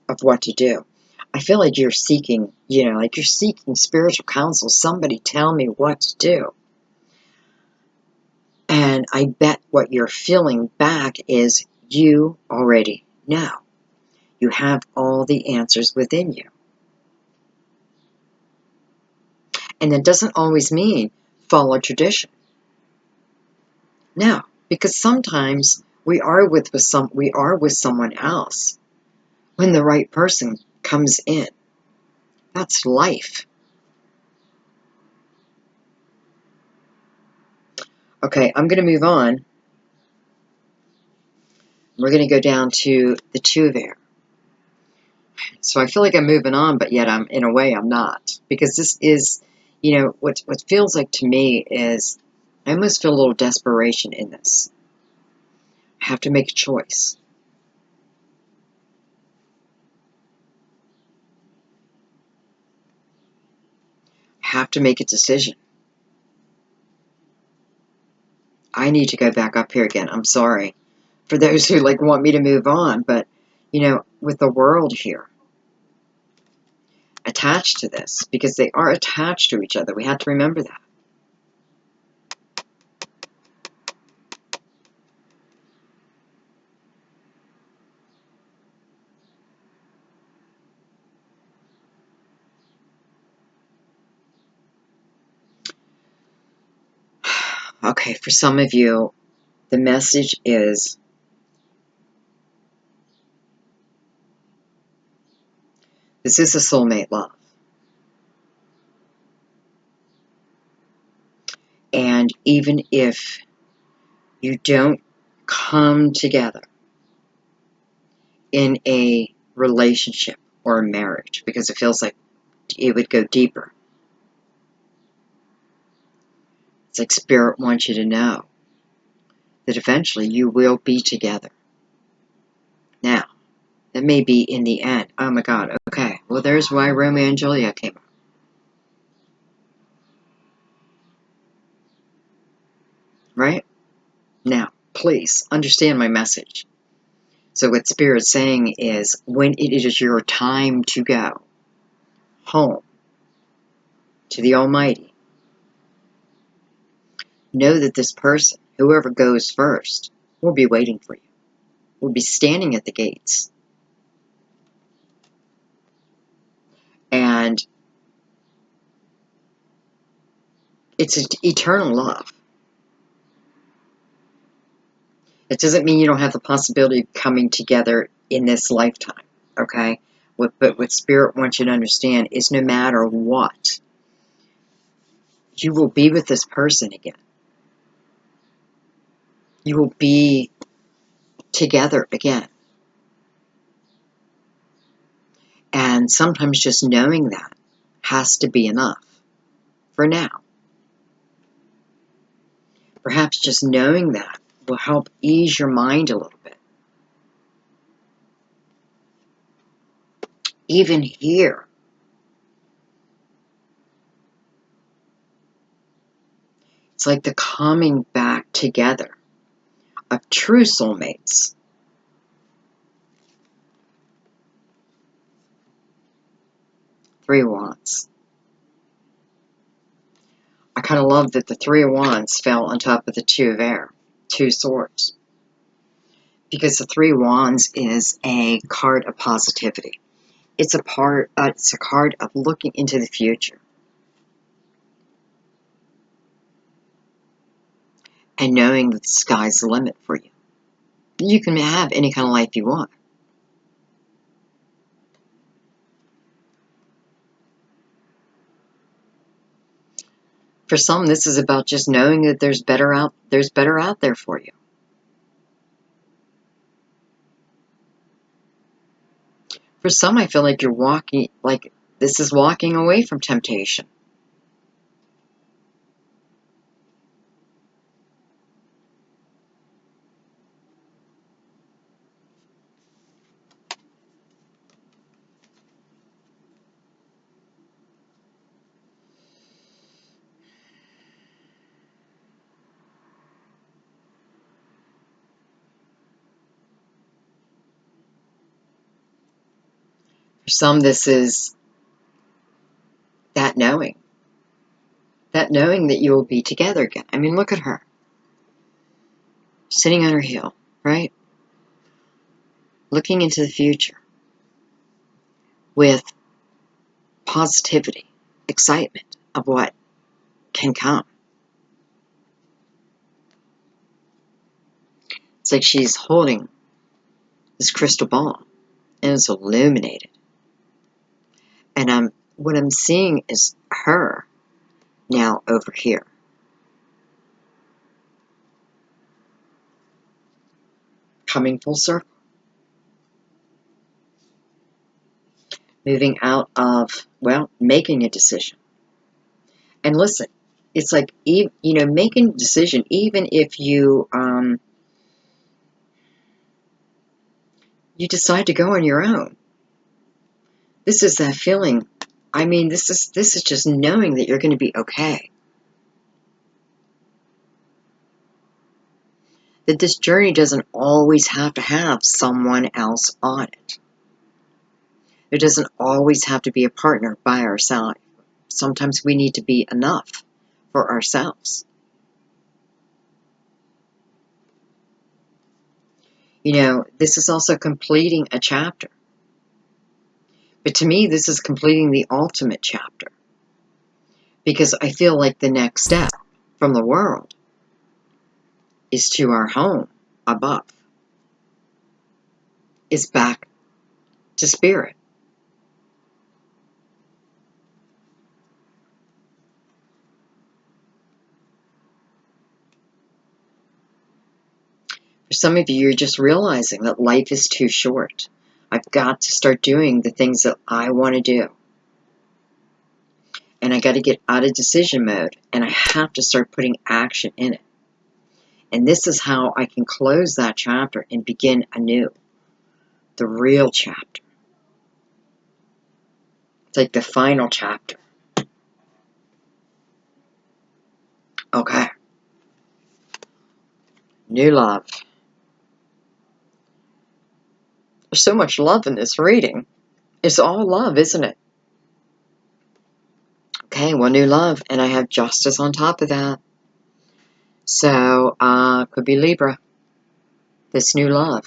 of what to do. I feel like you're seeking, like you're seeking spiritual counsel. Somebody tell me what to do. And I bet what you're feeling back is you already know. You have all the answers within you. And that doesn't always mean follow tradition. No, because sometimes we are with someone else when the right person comes in. That's life. Okay, I'm going to move on. We're going to go down to the Two of Air. So I feel like I'm moving on, but yet in a way I'm not. Because this is, what feels like to me is, I almost feel a little desperation in this. I have to make a choice. I have to make a decision. I need to go back up here again. I'm sorry for those who want me to move on, but with the world here attached to this, because they are attached to each other. We have to remember that. Okay, for some of you, the message is this is a soulmate love. And even if you don't come together in a relationship or a marriage, because it feels like it would go deeper. It's like Spirit wants you to know that eventually you will be together. Now, that may be in the end. Oh my God, okay. Well, there's why Romeo and Juliet came up. Right? Now, please understand my message. So what Spirit's saying is, when it is your time to go home to the Almighty, know that this person, whoever goes first, will be waiting for you. Will be standing at the gates. And it's an eternal love. It doesn't mean you don't have the possibility of coming together in this lifetime, okay? But what Spirit wants you to understand is no matter what, you will be with this person again. You will be together again. And sometimes just knowing that has to be enough for now. Perhaps just knowing that will help ease your mind a little bit. Even here, It's like the coming back together of true soulmates. Three of Wands. I kind of love that the Three of Wands fell on top of the Two of Air, Two Swords. Because the Three of Wands is a card of positivity. It's a card of looking into the future. And knowing that the sky's the limit for you. You can have any kind of life you want. For some, this is about just knowing that there's better out there for you. For some, I feel like you're walking, like this is walking away from temptation. For some, this is that knowing that you will be together again. I mean, look at her. Sitting on her heel, right? Looking into the future with positivity, excitement of what can come. It's like she's holding this crystal ball and it's illuminated. And what I'm seeing is her now over here. Coming full circle. Moving out of, well, making a decision. And listen, it's like, you know, making a decision, even if you, you decide to go on your own. This is that feeling. I mean, this is just knowing that you're going to be okay. That this journey doesn't always have to have someone else on it. There doesn't always have to be a partner by our side. Sometimes we need to be enough for ourselves. You know, this is also completing a chapter. But to me, this is completing the ultimate chapter. Because I feel like the next step from the world is to our home above. Is back to spirit. For some of you, you're just realizing that life is too short. I've got to start doing the things that I want to do. And I got to get out of decision mode. And I have to start putting action in it. And this is how I can close that chapter and begin anew. The real chapter. It's like the final chapter. Okay. New love. There's so much love in this reading. It's all love, isn't it? Okay, well, new love. And I have justice on top of that. So, could be Libra. This new love.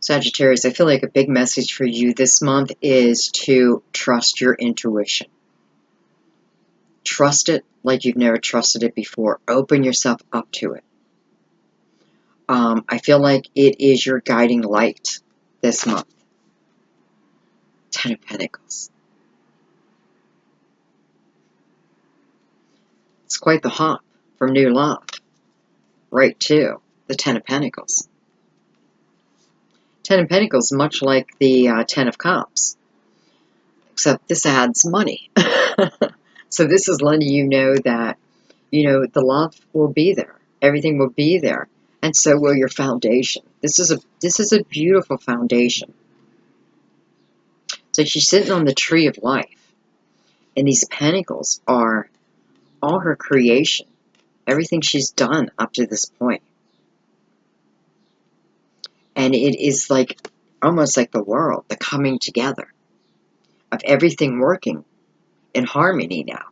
Sagittarius, I feel like a big message for you this month is to trust your intuition. Trust it like you've never trusted it before. Open yourself up to it. I feel like it is your guiding light this month. Ten of Pentacles. It's quite the hop from new love right to the Ten of Pentacles. Ten of Pentacles, much like the Ten of Cups, except this adds money. So this is letting you know that you know, the love will be there. Everything will be there. And so will your foundation. This is a beautiful foundation. So she's sitting on the tree of life. And these pentacles are all her creation. Everything she's done up to this point. And it is like, almost like the world, the coming together of everything working in harmony now.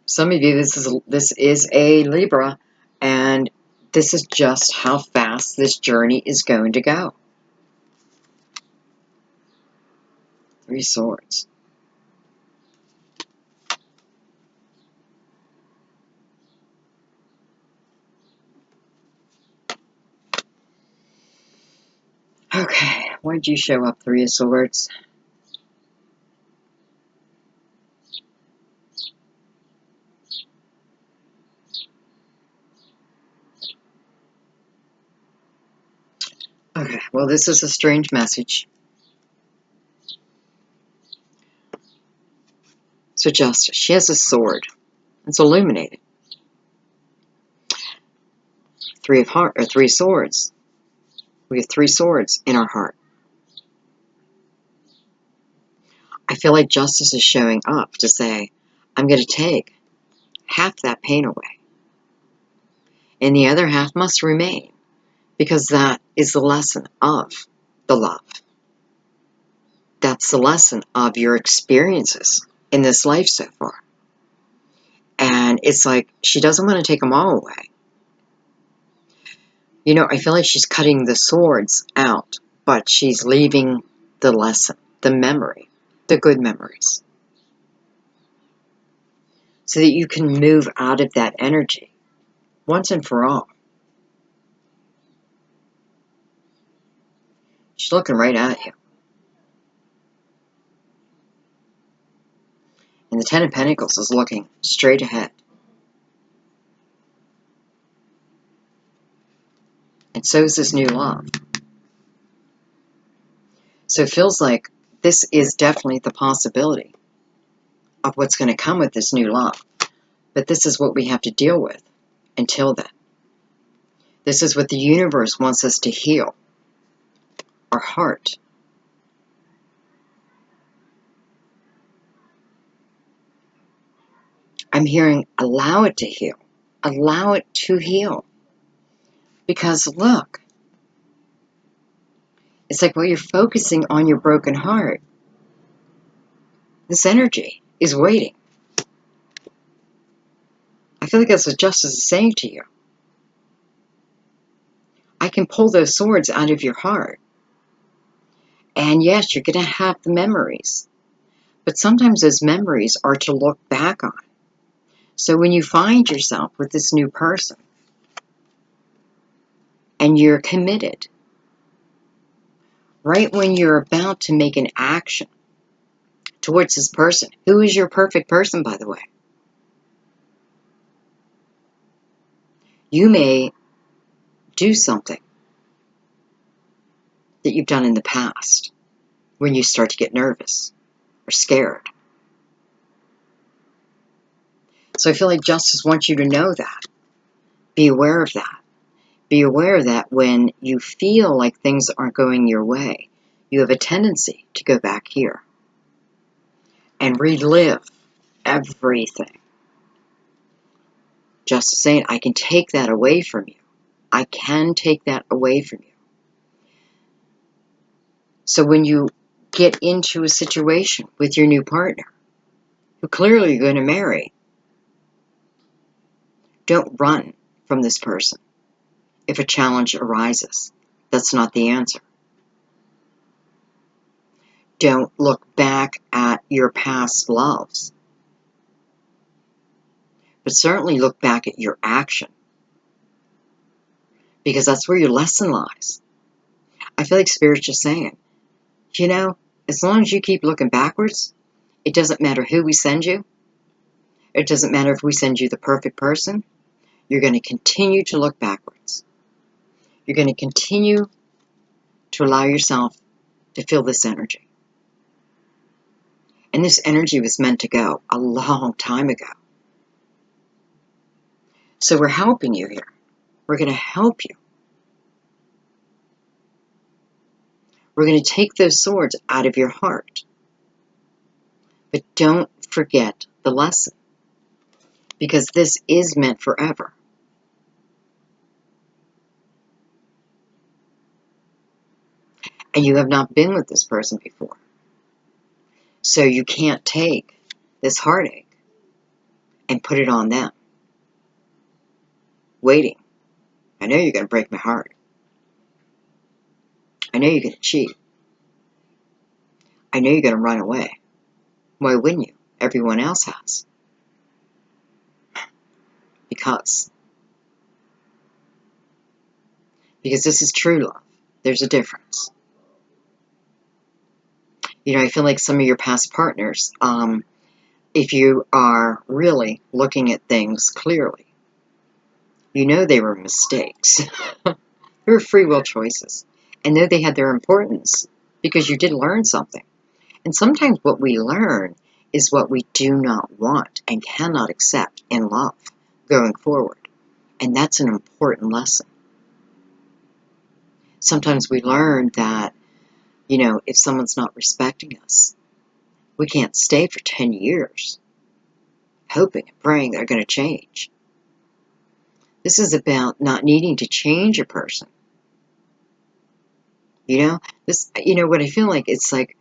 Some of you, this is a Libra, and this is just how fast this journey is going to go. Three Swords. Okay, why did you show up, Three of Swords? Okay, well, this is a strange message. So Justice, she has a sword. It's illuminated. Three Swords. We have three swords in our heart. I feel like Justice is showing up to say, I'm going to take half that pain away. And the other half must remain, because that is the lesson of the love. That's the lesson of your experiences in this life so far. And it's like, she doesn't want to take them all away. You know, I feel like she's cutting the swords out, but she's leaving the lesson, the memory, the good memories. So that you can move out of that energy once and for all. She's looking right at you. And the Ten of Pentacles is looking straight ahead. And so is this new love. So it feels like this is definitely the possibility of what's going to come with this new love. But this is what we have to deal with until then. This is what the universe wants us to heal. Our heart. I'm hearing, allow it to heal. Allow it to heal. Because look, it's like while you're focusing on your broken heart, this energy is waiting. I feel like that's what Justice is saying to you. I can pull those swords out of your heart. And yes, you're going to have the memories. But sometimes those memories are to look back on. So when you find yourself with this new person, and you're committed, right when you're about to make an action towards this person, who is your perfect person, by the way, you may do something that you've done in the past when you start to get nervous or scared. So I feel like Justice wants you to know that. Be aware of that. Be aware that when you feel like things aren't going your way, you have a tendency to go back here and relive everything. Justice saying, I can take that away from you. I can take that away from you. So when you get into a situation with your new partner, who clearly you're going to marry, don't run from this person. If a challenge arises, that's not the answer. Don't look back at your past loves, but certainly look back at your action, because that's where your lesson lies. I feel like Spirit's just saying, you know, as long as you keep looking backwards, it doesn't matter who we send you. It doesn't matter if we send you the perfect person. You're going to continue to look backwards. You're going to continue to allow yourself to feel this energy. And this energy was meant to go a long time ago. So we're helping you here. We're going to help you. We're going to take those swords out of your heart. But don't forget the lesson. Because this is meant forever. And you have not been with this person before. So you can't take this heartache and put it on them. Waiting. I know you're going to break my heart. I know you're going to cheat. I know you're going to run away. Why wouldn't you? Everyone else has. Because this is true love. There's a difference. You know, I feel like some of your past partners, if you are really looking at things clearly, you know they were mistakes. They were free will choices. And though they had their importance, because you did learn something. And sometimes what we learn is what we do not want and cannot accept in love going forward. And that's an important lesson. Sometimes we learn that, you know, if someone's not respecting us, we can't stay for 10 years hoping and praying they're going to change. This is about not needing to change a person. You know, what I feel like, it's like,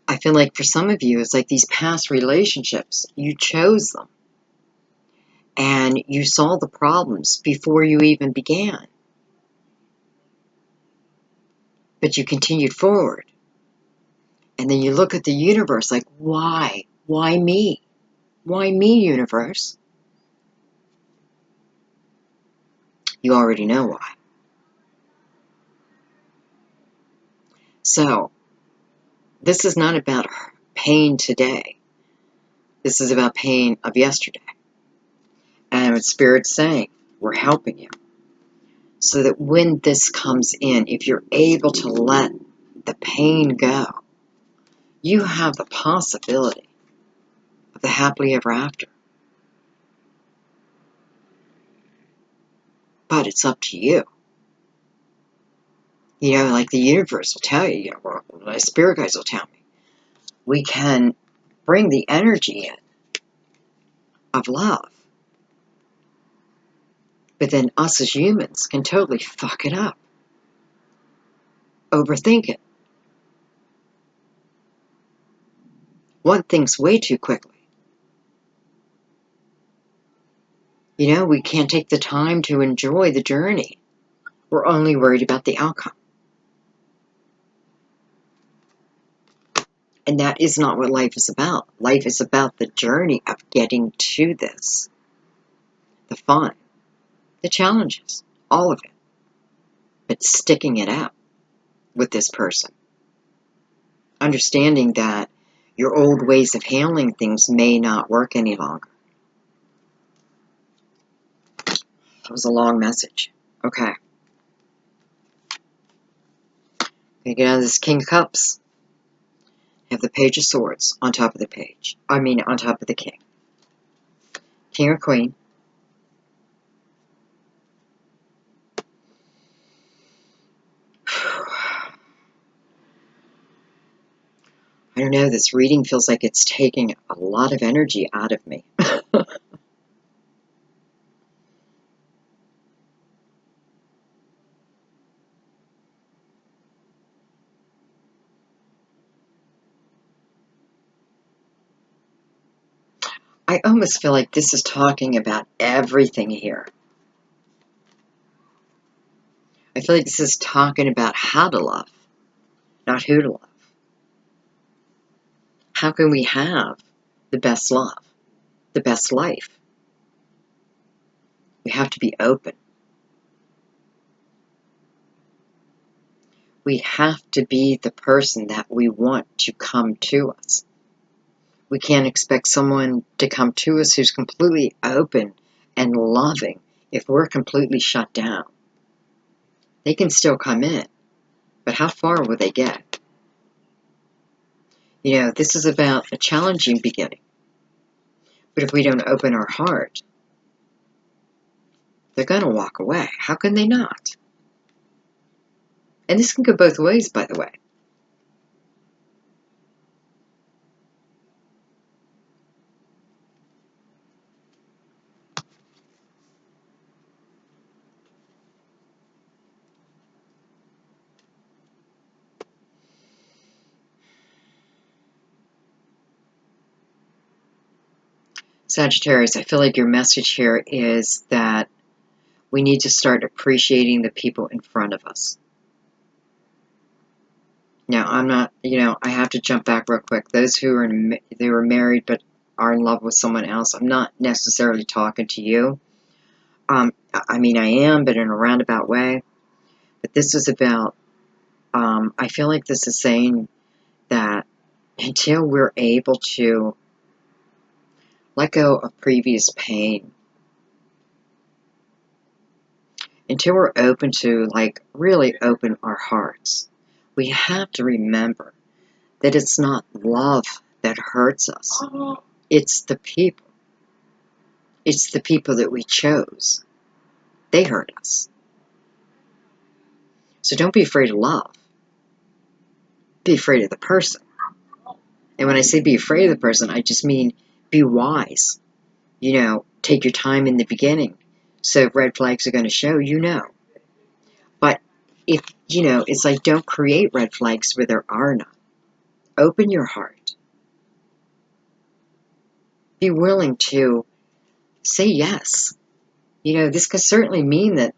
I feel like for some of you, it's like these past relationships, you chose them. And you saw the problems before you even began. But you continued forward. And then you look at the universe like, why? Why me? Why me, universe? You already know why. So, this is not about pain today. This is about pain of yesterday. And what Spirit's saying, we're helping you. So that when this comes in, if you're able to let the pain go, you have the possibility of the happily ever after. But it's up to you. You know, like the universe will tell you, or my spirit guides will tell me, we can bring the energy in of love. But then us as humans can totally fuck it up. Overthink it. Want things way too quickly. You know, we can't take the time to enjoy the journey. We're only worried about the outcome. And that is not what life is about. Life is about the journey of getting to this. The fun, the challenges, all of it. But sticking it out with this person. Understanding that your old ways of handling things may not work any longer. That was a long message. Okay. Gonna get out of this King of Cups. Have the Page of Swords on top of the page. On top of the King. King or Queen. I don't know, this reading feels like it's taking a lot of energy out of me. I almost feel like this is talking about everything here. I feel like this is talking about how to love, not who to love. How can we have the best love, the best life? We have to be open. We have to be the person that we want to come to us. We can't expect someone to come to us who's completely open and loving if we're completely shut down. They can still come in, But how far will they get? You know, this is about a challenging beginning. But if we don't open our heart, they're going to walk away. How can they not? And this can go both ways, by the way. Sagittarius, I feel like your message here is that we need to start appreciating the people in front of us. Now, I'm not, you know, I have to jump back real quick. Those who are they were married but are in love with someone else, I'm not necessarily talking to you. I mean, I am, but in a roundabout way. But this is about, I feel like this is saying that until we're able to let go of previous pain, until we're open to, like, really open our hearts, we have to remember that it's not love that hurts us. It's the people. It's the people that we chose. They hurt us. So don't be afraid of love. Be afraid of the person. And when I say be afraid of the person, I just mean be wise. You know, take your time in the beginning. So if red flags are going to show, you know. But if, you know, it's like don't create red flags where there are none. Open your heart. Be willing to say yes. You know, this could certainly mean that,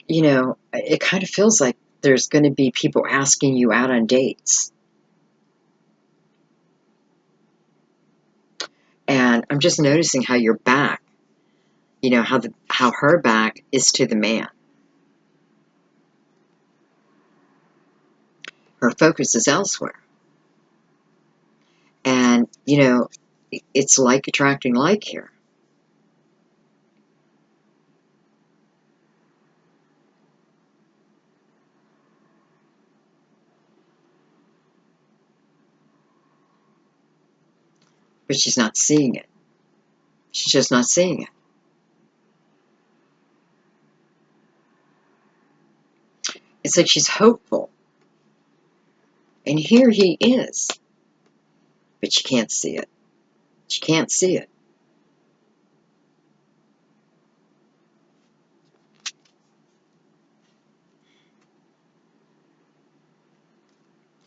you know, it kind of feels like there's going to be people asking you out on dates. And I'm just noticing how your back, you know, how her back is to the man. Her focus is elsewhere. And, you know, it's like attracting like here. But she's not seeing it. She's just not seeing it. It's like she's hopeful. And here he is. But she can't see it. She can't see it.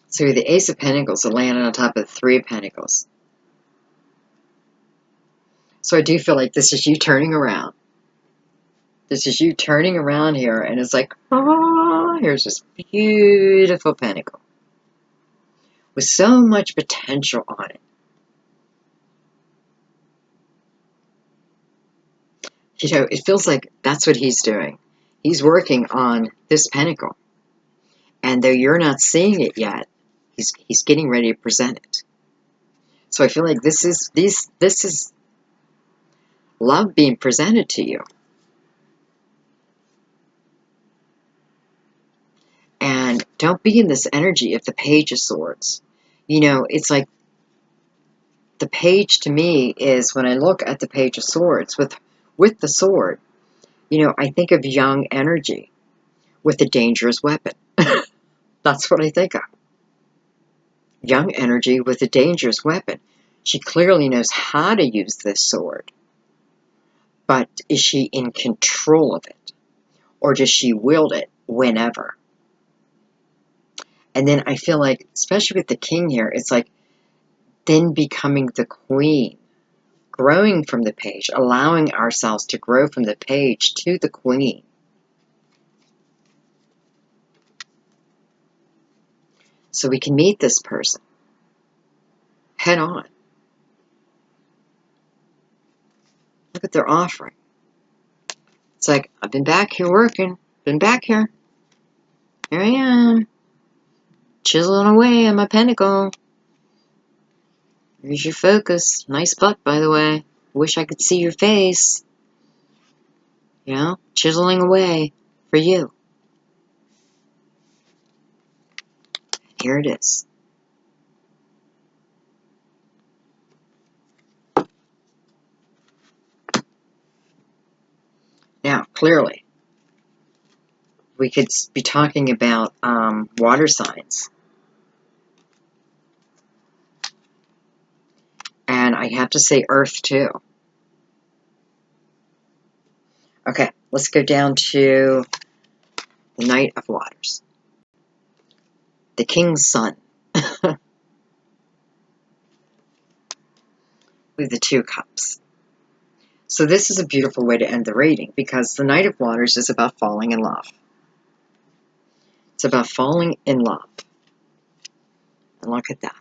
So the Ace of Pentacles are landing on top of the Three of Pentacles. So I do feel like this is you turning around. This is you turning around here, and it's like, oh, here's this beautiful pentacle with so much potential on it. You know, it feels like that's what he's doing. He's working on this pentacle. And though you're not seeing it yet, he's getting ready to present it. So I feel like this is love being presented to you. And don't be in this energy of the Page of Swords. You know, it's like the page to me is, when I look at the Page of Swords with the sword, you know, I think of young energy with a dangerous weapon. That's what I think of. Young energy with a dangerous weapon. She clearly knows how to use this sword. But is she in control of it? Or does she wield it whenever? And then I feel like, especially with the king here, it's like then becoming the queen. Growing from the page. Allowing ourselves to grow from the page to the queen. So we can meet this person head on. Look what they're offering. It's like, I've been back here working. Been back here. Here I am. Chiseling away on my pentacle. Here's your focus. Nice butt, by the way. Wish I could see your face. You know, chiseling away for you. here it is. Now, clearly, we could be talking about water signs. And I have to say Earth, too. Okay, let's go down to the Knight of Waters. The King's Son. With the 2 cups. So this is a beautiful way to end the reading, because the Knight of Waters is about falling in love. It's about falling in love. And look at that.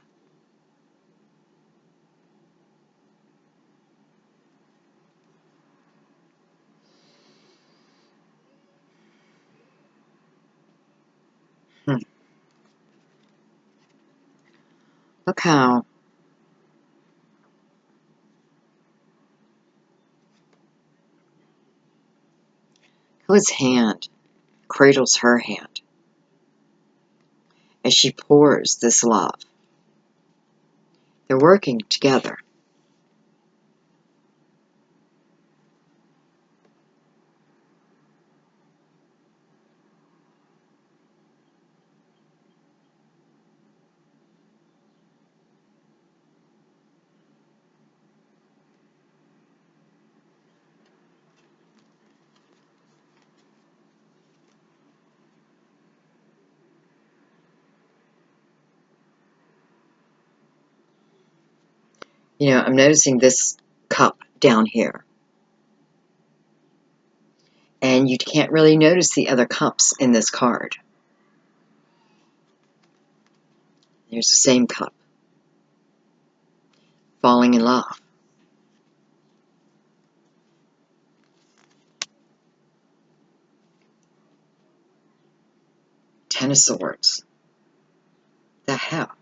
Look how his hand cradles her hand as she pours this love. They're working together. You know, I'm noticing this cup down here. And you can't really notice the other cups in this card. There's the same cup. Falling in love. Ten of Swords. The hell?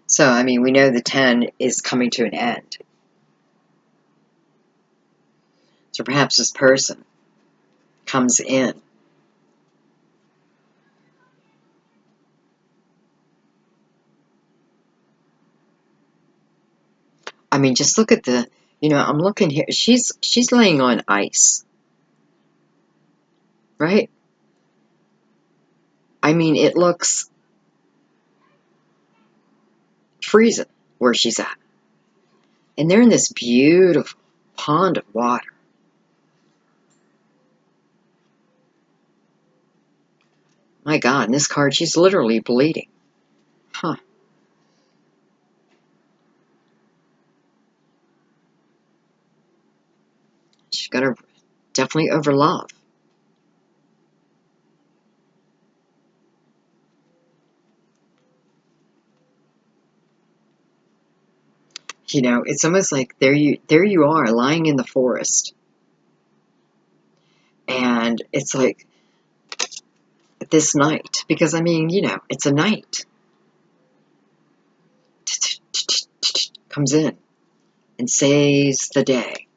So, I mean, we know the 10 is coming to an end. So perhaps this person comes in. I mean, just look at the, you know, I'm looking here. She's laying on ice. Right? I mean, it looks freezing where she's at. And they're in this beautiful pond of water. My God, in this card, she's literally bleeding. Huh. She's got her definitely over love. You know, it's almost like there you are, lying in the forest. And it's like this night, because I mean, you know, it's a night. Comes in and saves the day.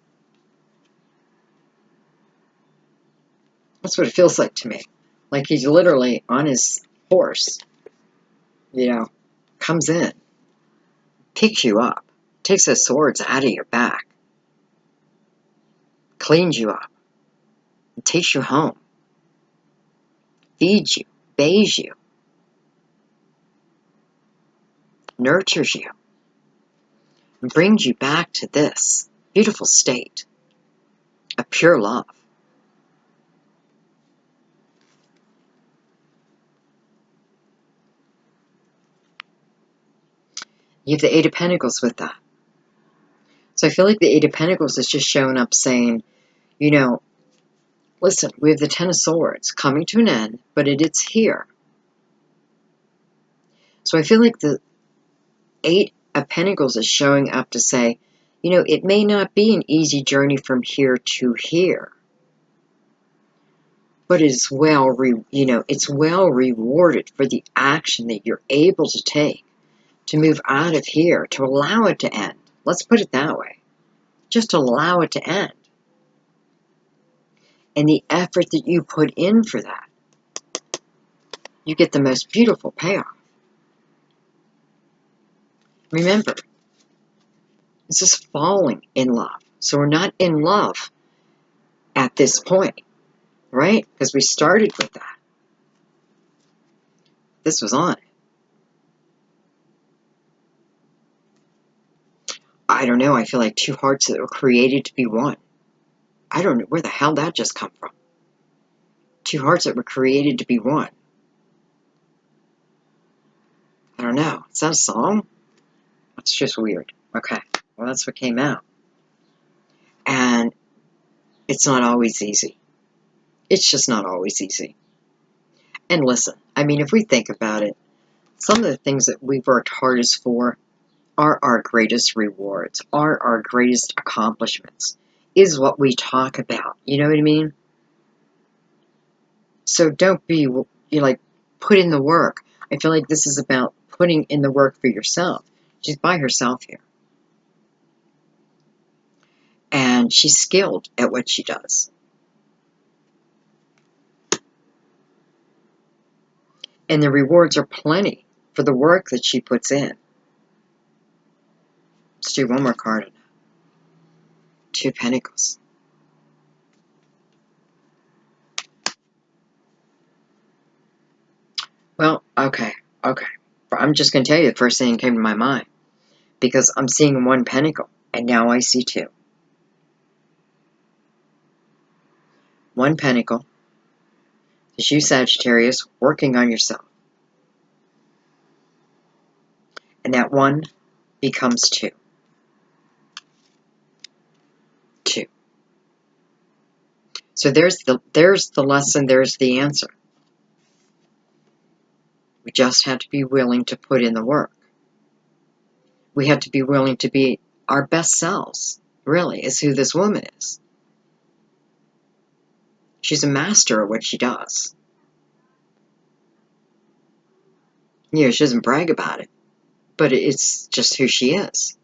That's what it feels like to me. Like he's literally on his horse, you know, comes in, picks you up, takes those swords out of your back, cleans you up, and takes you home, feeds you, bathes you, nurtures you, and brings you back to this beautiful state of pure love. You have the Eight of Pentacles with that. So I feel like the Eight of Pentacles is just showing up saying, you know, listen, we have the Ten of Swords coming to an end, but it's here. So I feel like the Eight of Pentacles is showing up to say, you know, it may not be an easy journey from here to here, but it's it's well rewarded for the action that you're able to take to move out of here, to allow it to end. Let's put it that way. Just allow it to end. and the effort that you put in for that, you get the most beautiful payoff. Remember, this is falling in love. So we're not in love at this point, right? Because we started with that. This was on. I don't know. I feel like two hearts that were created to be one. I don't know where the hell that just come from. Two hearts that were created to be one. I don't know. Is that a song? That's just weird. Okay. Well, that's what came out. And it's not always easy. It's just not always easy. And listen, I mean, if we think about it, some of the things that we've worked hardest for are our greatest rewards, are our greatest accomplishments, is what we talk about. You know what I mean? So don't be, like, put in the work. I feel like this is about putting in the work for yourself. She's by herself here. And she's skilled at what she does. And the rewards are plenty for the work that she puts in. Let's do one more card. Two Pentacles. Well, okay. I'm just going to tell you the first thing that came to my mind. Because I'm seeing one pentacle, and now I see two. One pentacle is you, Sagittarius, working on yourself. And that one becomes two. Two. So there's the lesson, there's the answer. We just have to be willing to put in the work. We have to be willing to be our best selves, really, is who this woman is. She's a master of what she does. You know, she doesn't brag about it, but it's just who she is.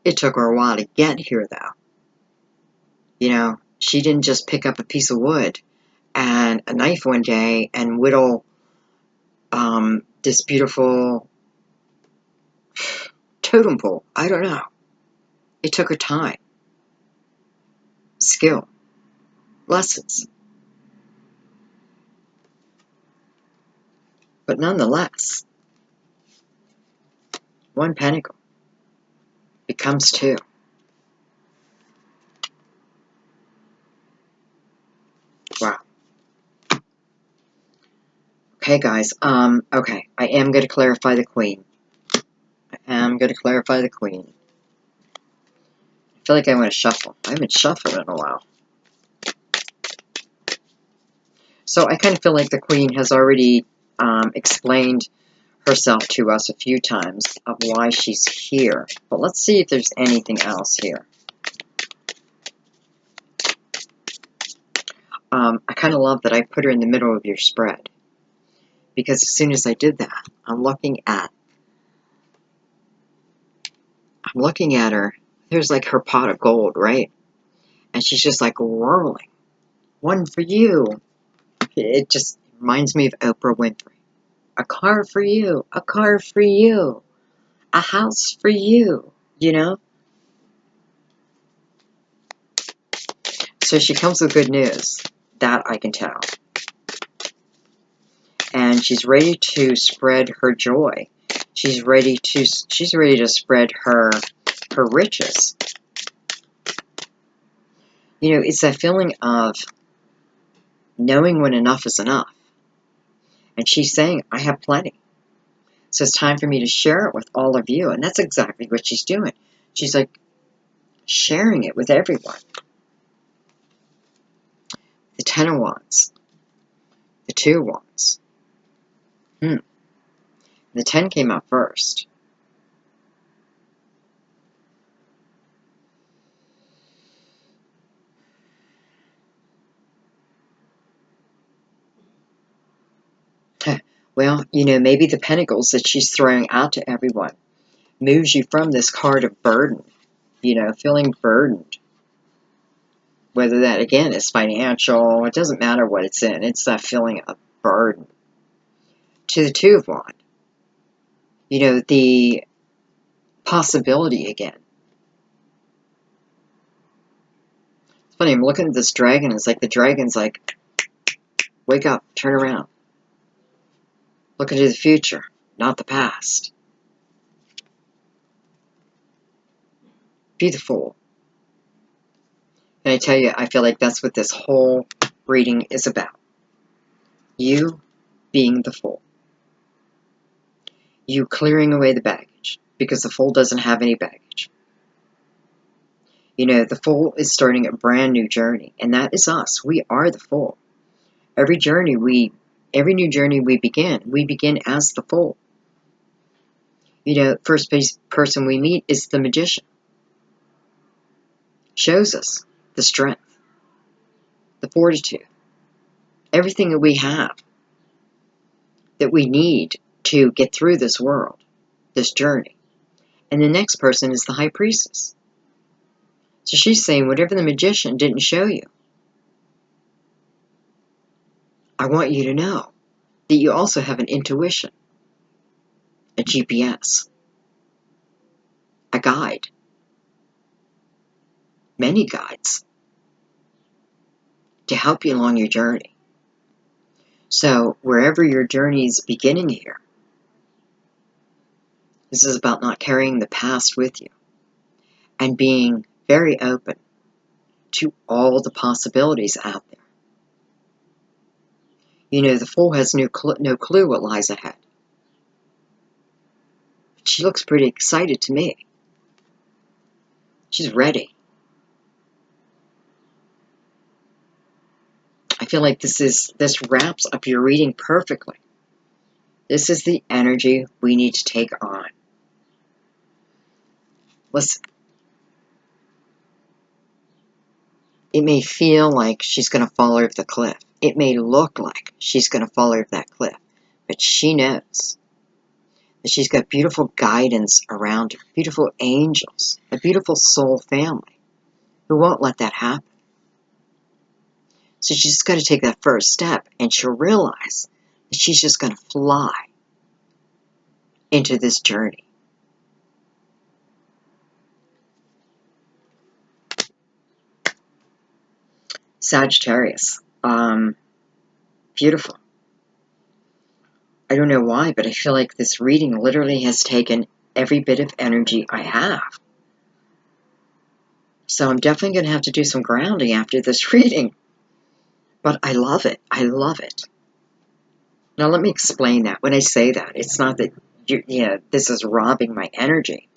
It took her a while to get here, though. You know, she didn't just pick up a piece of wood and a knife one day and whittle this beautiful totem pole. I don't know. It took her time, skill, lessons. But nonetheless, one pentacle becomes two. Wow. Okay, guys. Okay. I am going to clarify the Queen. I feel like I want to shuffle. I haven't shuffled in a while. So I kind of feel like the Queen has already explained herself to us a few times of why she's here. But let's see if there's anything else here. I kind of love that I put her in the middle of your spread. Because as soon as I did that, I'm looking at her. There's like her pot of gold, right? And she's just like whirling. One for you. It just reminds me of Oprah Winfrey. A car for you. A car for you. A house for you. You know? So she comes with good news. That I can tell. And she's ready to spread her joy. She's ready to spread her riches. You know, it's that feeling of knowing when enough is enough. And she's saying, I have plenty. So it's time for me to share it with all of you. And that's exactly what she's doing. She's like sharing it with everyone. The Ten of Wands. The Two of Wands. The 10 came out first. Well, you know, maybe the pentacles that she's throwing out to everyone moves you from this card of burden, you know, feeling burdened. Whether that, again, is financial, it doesn't matter what it's in. It's that feeling of burden. To the Two of Wands, you know, the possibility again. It's funny, I'm looking at this dragon. It's like the dragon's like, wake up, turn around. Look into the future, not the past. Be the Fool. And I tell you, I feel like that's what this whole reading is about. You being the Fool. You clearing away the baggage, because the Fool doesn't have any baggage. You know, the Fool is starting a brand new journey, and that is us. We are the Fool. Every new journey we begin as the Fool. You know, first person we meet is the Magician. Shows us the strength, the fortitude, everything that we have that we need to get through this world, this journey. And the next person is the High Priestess. So she's saying, whatever the Magician didn't show you, I want you to know that you also have an intuition, a GPS, a guide, many guides to help you along your journey. So wherever your journey is beginning here, this is about not carrying the past with you and being very open to all the possibilities out there. You know, the Fool has no clue what lies ahead. She looks pretty excited to me. She's ready. I feel like this wraps up your reading perfectly. This is the energy we need to take on. Listen. It may feel like she's going to fall off the cliff. It may look like she's going to fall off that cliff. But she knows that she's got beautiful guidance around her, beautiful angels, a beautiful soul family who won't let that happen. So she's just got to take that first step, and she'll realize that she's just going to fly into this journey. Sagittarius. Beautiful. I don't know why, but I feel like this reading literally has taken every bit of energy I have. So I'm definitely going to have to do some grounding after this reading. But I love it. I love it. Now let me explain that. When I say that, it's not that this is robbing my energy,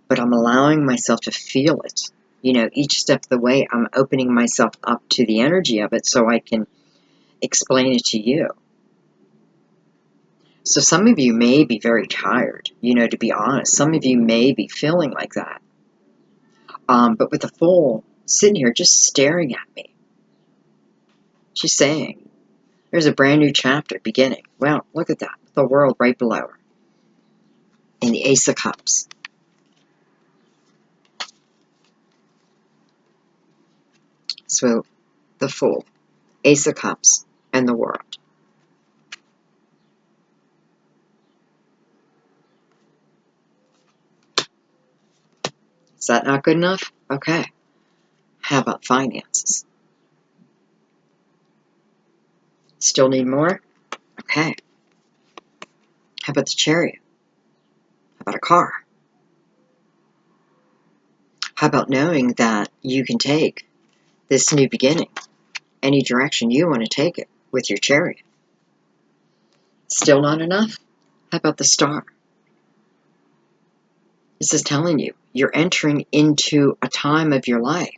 but I'm allowing myself to feel it. You know, each step of the way, I'm opening myself up to the energy of it so I can explain it to you. So some of you may be very tired, you know, to be honest. Some of you may be feeling like that. But with the Fool sitting here just staring at me, she's saying, there's a brand new chapter beginning. Wow, look at that. The world right below her. And the Ace of Cups. So, the Fool, Ace of Cups, and the World. Is that not good enough? Okay. How about finances? Still need more? Okay. How about the Chariot? How about a car? How about knowing that you can take this new beginning any direction you want to take it with your Chariot? Still not enough? How about the Star? This is telling you you're entering into a time of your life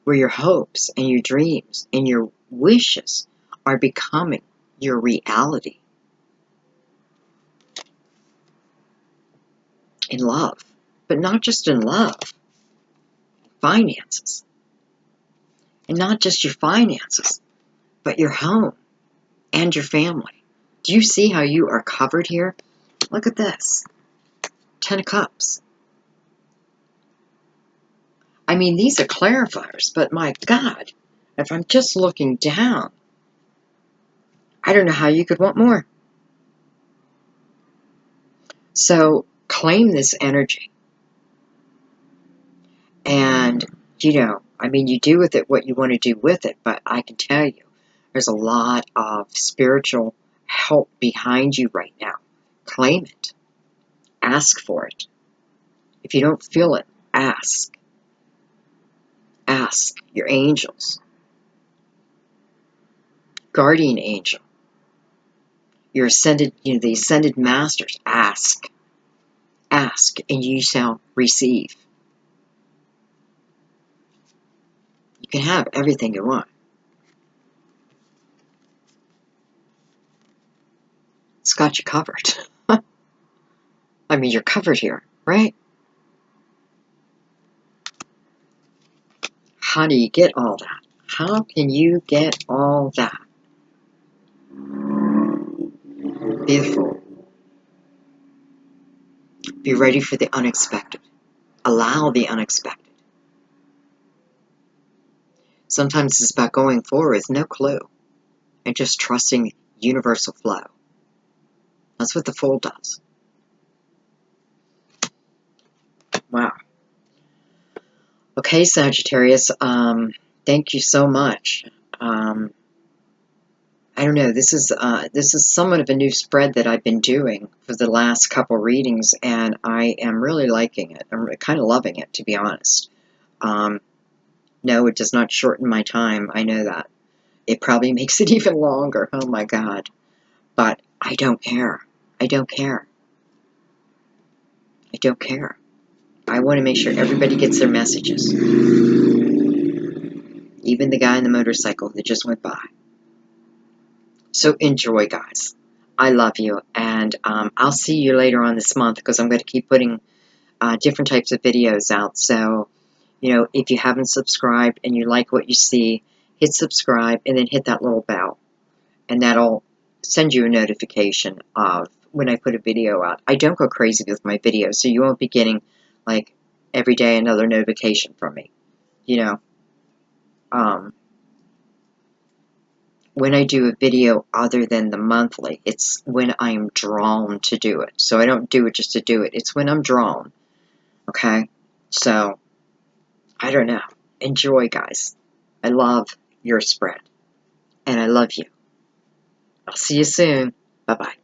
where your hopes and your dreams and your wishes are becoming your reality. In love, but not just in love, finances. And not just your finances, but your home and your family. Do you see how you are covered here? Look at this. 10 of Cups. I mean, these are clarifiers, but my God, if I'm just looking down, I don't know how you could want more. So claim this energy. And, you know, I mean, you do with it what you want to do with it, but I can tell you, there's a lot of spiritual help behind you right now. Claim it. Ask for it. If you don't feel it, ask. Ask your angels, guardian angel, your ascended, you know, the ascended masters. Ask. Ask, and you shall receive. You can have everything you want. It's got you covered. I mean, you're covered here, right? How do you get all that? How can you get all that? Beautiful. Be ready for the unexpected. Allow the unexpected. Sometimes it's about going forward with no clue and just trusting universal flow. That's what the Fool does. Wow. Okay, Sagittarius, thank you so much. I don't know, this is somewhat of a new spread that I've been doing for the last couple readings, and I am really liking it. I'm kind of loving it, to be honest. No, it does not shorten my time. I know that. It probably makes it even longer. Oh my God. But I don't care. I don't care. I don't care. I want to make sure everybody gets their messages. Even the guy in the motorcycle that just went by. So enjoy, guys. I love you. And I'll see you later on this month because I'm going to keep putting different types of videos out. So, you know, if you haven't subscribed and you like what you see, hit subscribe and then hit that little bell. And that'll send you a notification of when I put a video out. I don't go crazy with my videos, so you won't be getting, like, every day another notification from me. You know, when I do a video other than the monthly, it's when I am drawn to do it. So I don't do it just to do it. It's when I'm drawn. Okay? So, I don't know. Enjoy, guys. I love your spread. And I love you. I'll see you soon. Bye-bye.